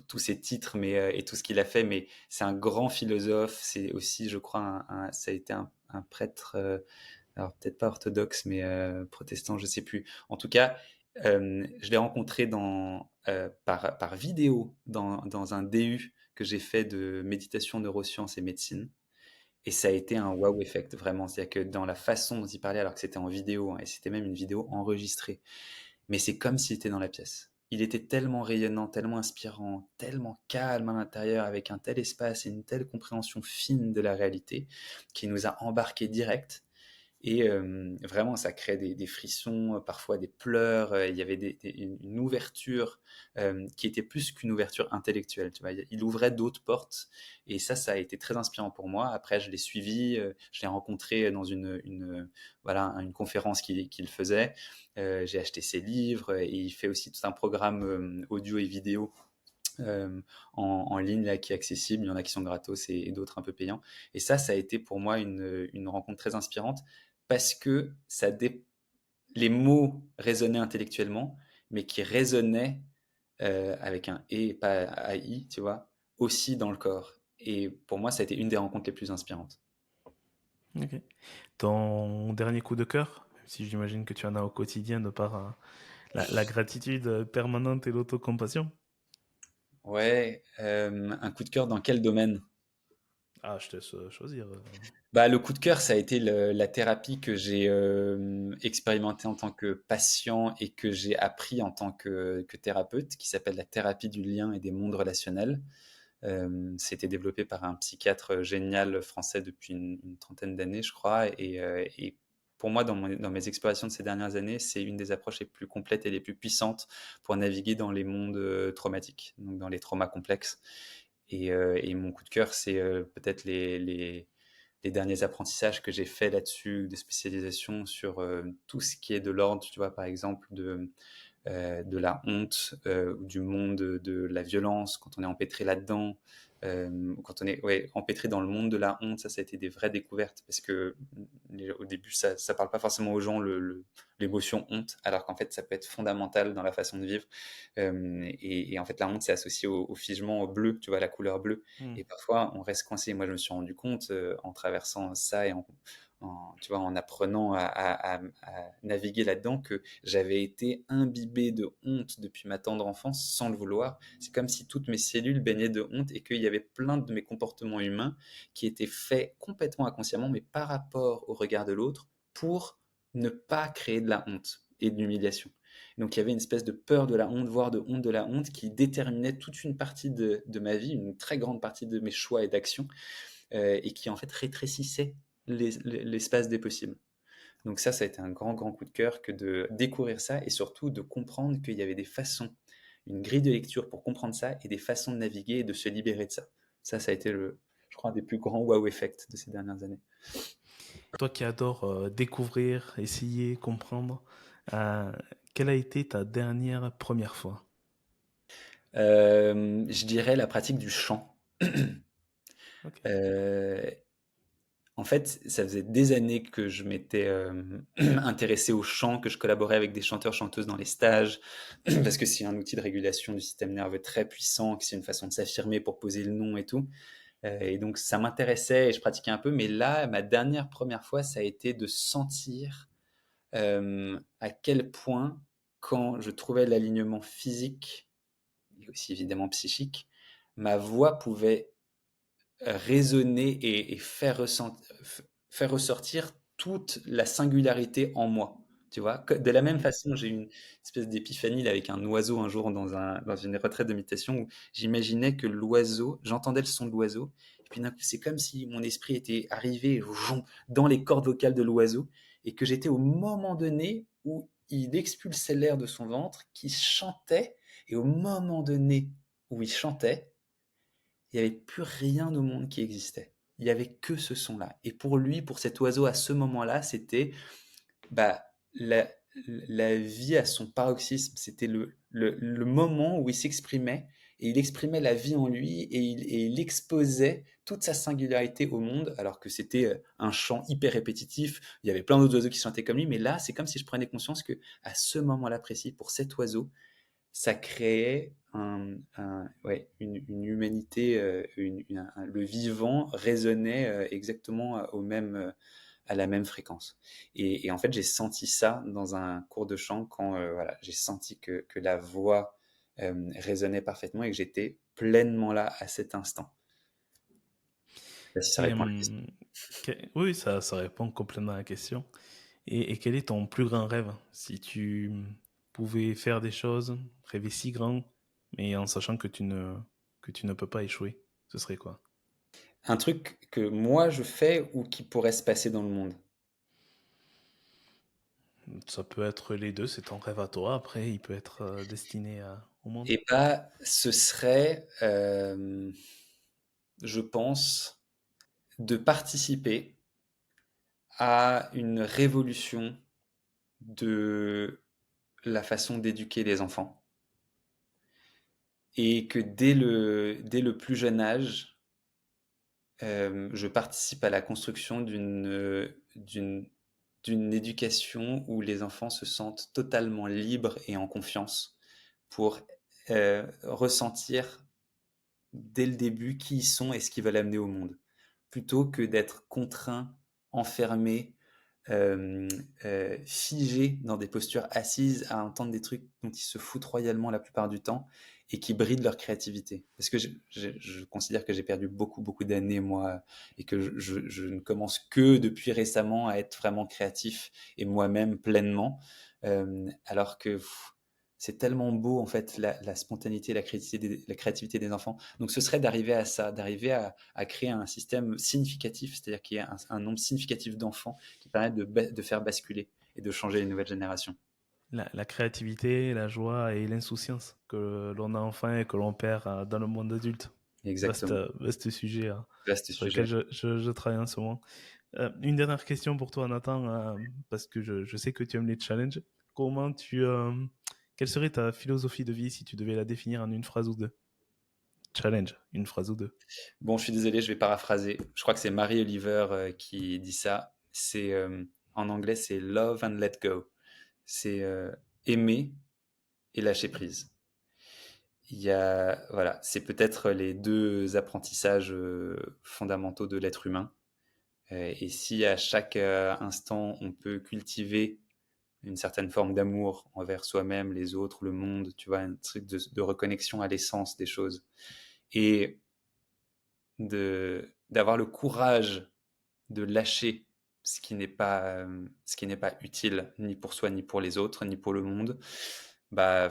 tous ses titres et tout ce qu'il a fait, mais c'est un grand philosophe. C'est aussi, je crois, ça a été un prêtre, alors peut-être pas orthodoxe, mais protestant, je sais plus. En tout cas, je l'ai rencontré par vidéo dans un DU que j'ai fait de méditation, neurosciences et médecine. Et ça a été un wow effect, vraiment. C'est-à-dire que dans la façon dont il parlait, alors que c'était en vidéo, hein, et c'était même une vidéo enregistrée, mais c'est comme s'il était dans la pièce. Il était tellement rayonnant, tellement inspirant, tellement calme à l'intérieur, avec un tel espace et une telle compréhension fine de la réalité, qui nous a embarqués direct. Et vraiment, ça crée des frissons, parfois des pleurs. Il y avait une ouverture qui était plus qu'une ouverture intellectuelle. Tu vois, il ouvrait d'autres portes. Et ça a été très inspirant pour moi. Après, je l'ai suivi, je l'ai rencontré dans voilà, une conférence qu'il faisait. J'ai acheté ses livres et il fait aussi tout un programme audio et vidéo en ligne là, qui est accessible. Il y en a qui sont gratos et d'autres un peu payants. Et ça a été pour moi une rencontre très inspirante parce que les mots résonnaient intellectuellement, mais qui résonnaient avec un et pas AI, tu vois, aussi dans le corps. Et pour moi, ça a été une des rencontres les plus inspirantes. Ok. Ton dernier coup de cœur, même si j'imagine que tu en as au quotidien de par la gratitude permanente et l'autocompassion. Ouais, un coup de cœur dans quel domaine? Ah, je te laisse choisir. Bah, le coup de cœur, ça a été la thérapie que j'ai expérimentée en tant que patient et que j'ai appris en tant que thérapeute, qui s'appelle la thérapie du lien et des mondes relationnels. C'était développé par un psychiatre génial français depuis une trentaine d'années, je crois. Et pour moi, dans mes explorations de ces dernières années, c'est une des approches les plus complètes et les plus puissantes pour naviguer dans les mondes traumatiques, donc dans les traumas complexes. Et mon coup de cœur, c'est peut-être les derniers apprentissages que j'ai faits là-dessus, de spécialisation sur tout ce qui est de l'ordre, tu vois, par exemple, de la honte, du monde de la violence, quand on est empêtré là-dedans, quand on est empêtré dans le monde de la honte, ça a été des vraies découvertes parce que au début, ça parle pas forcément aux gens l'émotion honte, alors qu'en fait, ça peut être fondamental dans la façon de vivre. Et en fait, la honte, c'est associé au figement bleu, tu vois, la couleur bleue. Hmm. Et parfois, on reste coincé. Moi, je me suis rendu compte en traversant ça et tu vois, en apprenant à naviguer là-dedans que j'avais été imbibé de honte depuis ma tendre enfance sans le vouloir. C'est comme si toutes mes cellules baignaient de honte et qu'il y avait plein de mes comportements humains qui étaient faits complètement inconsciemment, mais par rapport au regard de l'autre pour ne pas créer de la honte et de l'humiliation. Donc il y avait une espèce de peur de la honte, voire de honte de la honte, qui déterminait toute une partie de ma vie, une très grande partie de mes choix et d'actions, et qui en fait rétrécissait l'espace des possibles. Donc ça a été un grand, grand coup de cœur que de découvrir ça et surtout de comprendre qu'il y avait des façons, une grille de lecture pour comprendre ça et des façons de naviguer et de se libérer de ça. Ça a été je crois, un des plus grands wow effects de ces dernières années. Toi qui adores découvrir, essayer, comprendre, euh, quelle a été ta dernière première fois? Je dirais la pratique du chant. Ok. Euh, En fait, ça faisait des années que je m'étais intéressé au chant, que je collaborais avec des chanteurs-chanteuses dans les stages, parce que c'est un outil de régulation du système nerveux très puissant, que c'est une façon de s'affirmer pour poser le nom et tout. Et donc ça m'intéressait et je pratiquais un peu, mais là, ma dernière première fois, ça a été de sentir à quel point, quand je trouvais l'alignement physique, et aussi évidemment psychique, ma voix pouvait résonner et faire ressortir toute la singularité en moi. Tu vois, de la même Mhm. façon, j'ai eu une espèce d'épiphanie là, avec un oiseau un jour dans une retraite de méditation où j'imaginais que l'oiseau, j'entendais le son de l'oiseau, et puis d'un coup, c'est comme si mon esprit était arrivé dans les cordes vocales de l'oiseau et que j'étais au moment donné où il expulsait l'air de son ventre, qui chantait, et au moment donné où il chantait, il n'y avait plus rien au monde qui existait. Il n'y avait que ce son-là. Et pour lui, pour cet oiseau, à ce moment-là, c'était bah, la vie à son paroxysme. C'était le moment où il s'exprimait et il exprimait la vie en lui et il exposait toute sa singularité au monde, alors que c'était un chant hyper répétitif. Il y avait plein d'autres oiseaux qui chantaient comme lui, mais là, c'est comme si je prenais conscience que à ce moment-là précis, pour cet oiseau, ça créait ouais, une humanité, le vivant résonnait exactement à la même fréquence. Et en fait, j'ai senti ça dans un cours de chant quand voilà, j'ai senti que la voix résonnait parfaitement et que j'étais pleinement là à cet instant. Je sais pas si ça Et répond à la question. oui, ça répond complètement à la question. Et quel est ton plus grand rêve? Si tu pouvais faire des choses, rêver si grand, mais en sachant que tu ne peux pas échouer, ce serait quoi? Un truc que moi je fais ou qui pourrait se passer dans le monde. Ça peut être les deux, c'est ton rêve à toi. Après, il peut être destiné au monde. Et bah, ce serait, je pense, de participer à une révolution de la façon d'éduquer les enfants et que dès le plus jeune âge, je participe à la construction d'une éducation où les enfants se sentent totalement libres et en confiance pour ressentir dès le début qui ils sont et ce qu'ils veulent amener au monde, plutôt que d'être contraints, enfermés, euh, figés dans des postures assises à entendre des trucs dont ils se foutent royalement la plupart du temps et qui brident leur créativité. Parce que je considère que j'ai perdu beaucoup, beaucoup d'années, moi, et que je ne commence que depuis récemment à être vraiment créatif et moi-même pleinement, alors que c'est tellement beau, en fait, la spontanéité, la créativité des enfants. Donc, ce serait d'arriver à ça, d'arriver à créer un système significatif, c'est-à-dire qu'il y ait un nombre significatif d'enfants qui permettent de faire basculer et de changer les nouvelles générations. La créativité, la joie et l'insouciance que l'on a enfin et que l'on perd dans le monde adulte. Exactement. Vaste sujet Vaste sur lequel sujet. je travaille en ce moment. Une dernière question pour toi, Nathan, parce que je sais que tu aimes les challenges. Comment quelle serait ta philosophie de vie si tu devais la définir en une phrase ou deux? Challenge, une phrase ou deux. Bon, je suis désolé, je vais paraphraser. Je crois que c'est Marie Oliver qui dit ça. En anglais, c'est love and let go. C'est aimer et lâcher prise. Voilà, c'est peut-être les deux apprentissages fondamentaux de l'être humain. Et si à chaque instant on peut cultiver une certaine forme d'amour envers soi-même, les autres, le monde, tu vois, un truc de reconnexion à l'essence des choses, et d'avoir le courage de lâcher ce qui n'est pas utile ni pour soi, ni pour les autres, ni pour le monde, bah,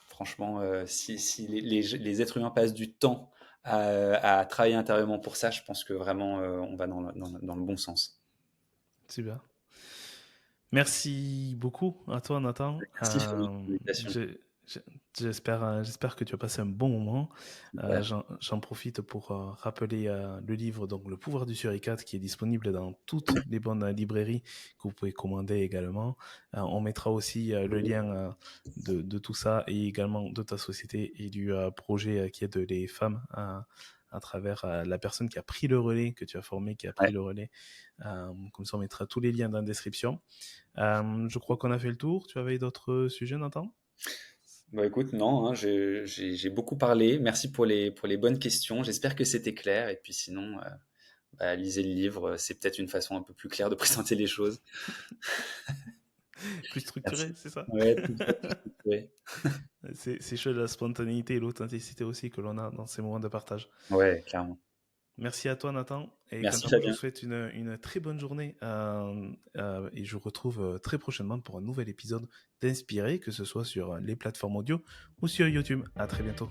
franchement, si les êtres humains passent du temps à travailler intérieurement pour ça, je pense que vraiment, on va dans le bon sens. Super. Merci beaucoup à toi, Nathan. Merci Fanny pour l'invitation. J'ai- j'espère que tu as passé un bon moment. Super. J'en profite pour rappeler le livre, donc Le pouvoir du suricate, qui est disponible dans toutes les bonnes librairies que vous pouvez commander également. On mettra aussi le lien de tout ça et également de ta société et du projet qui aide les femmes à travers la personne qui a pris le relais, que tu as formé, qui a pris Ouais. le relais. Comme ça, on mettra tous les liens dans la description. Je crois qu'on a fait le tour. Tu avais d'autres sujets, Nathan? Bah écoute, non, hein, j'ai beaucoup parlé. Merci pour les bonnes questions. J'espère que c'était clair. Et puis sinon, bah, lisez le livre. C'est peut-être une façon un peu plus claire de présenter les choses. Plus Merci. structuré, c'est ça? Ouais, tout ça, tout structuré. C'est chouette la spontanéité et l'authenticité aussi que l'on a dans ces moments de partage. Ouais, clairement. Merci à toi, Nathan. Et quant Merci à moi, je vous Fabien. souhaite une très bonne journée. Et je vous retrouve très prochainement pour un nouvel épisode d'Inspiré, que ce soit sur les plateformes audio ou sur YouTube. À très bientôt.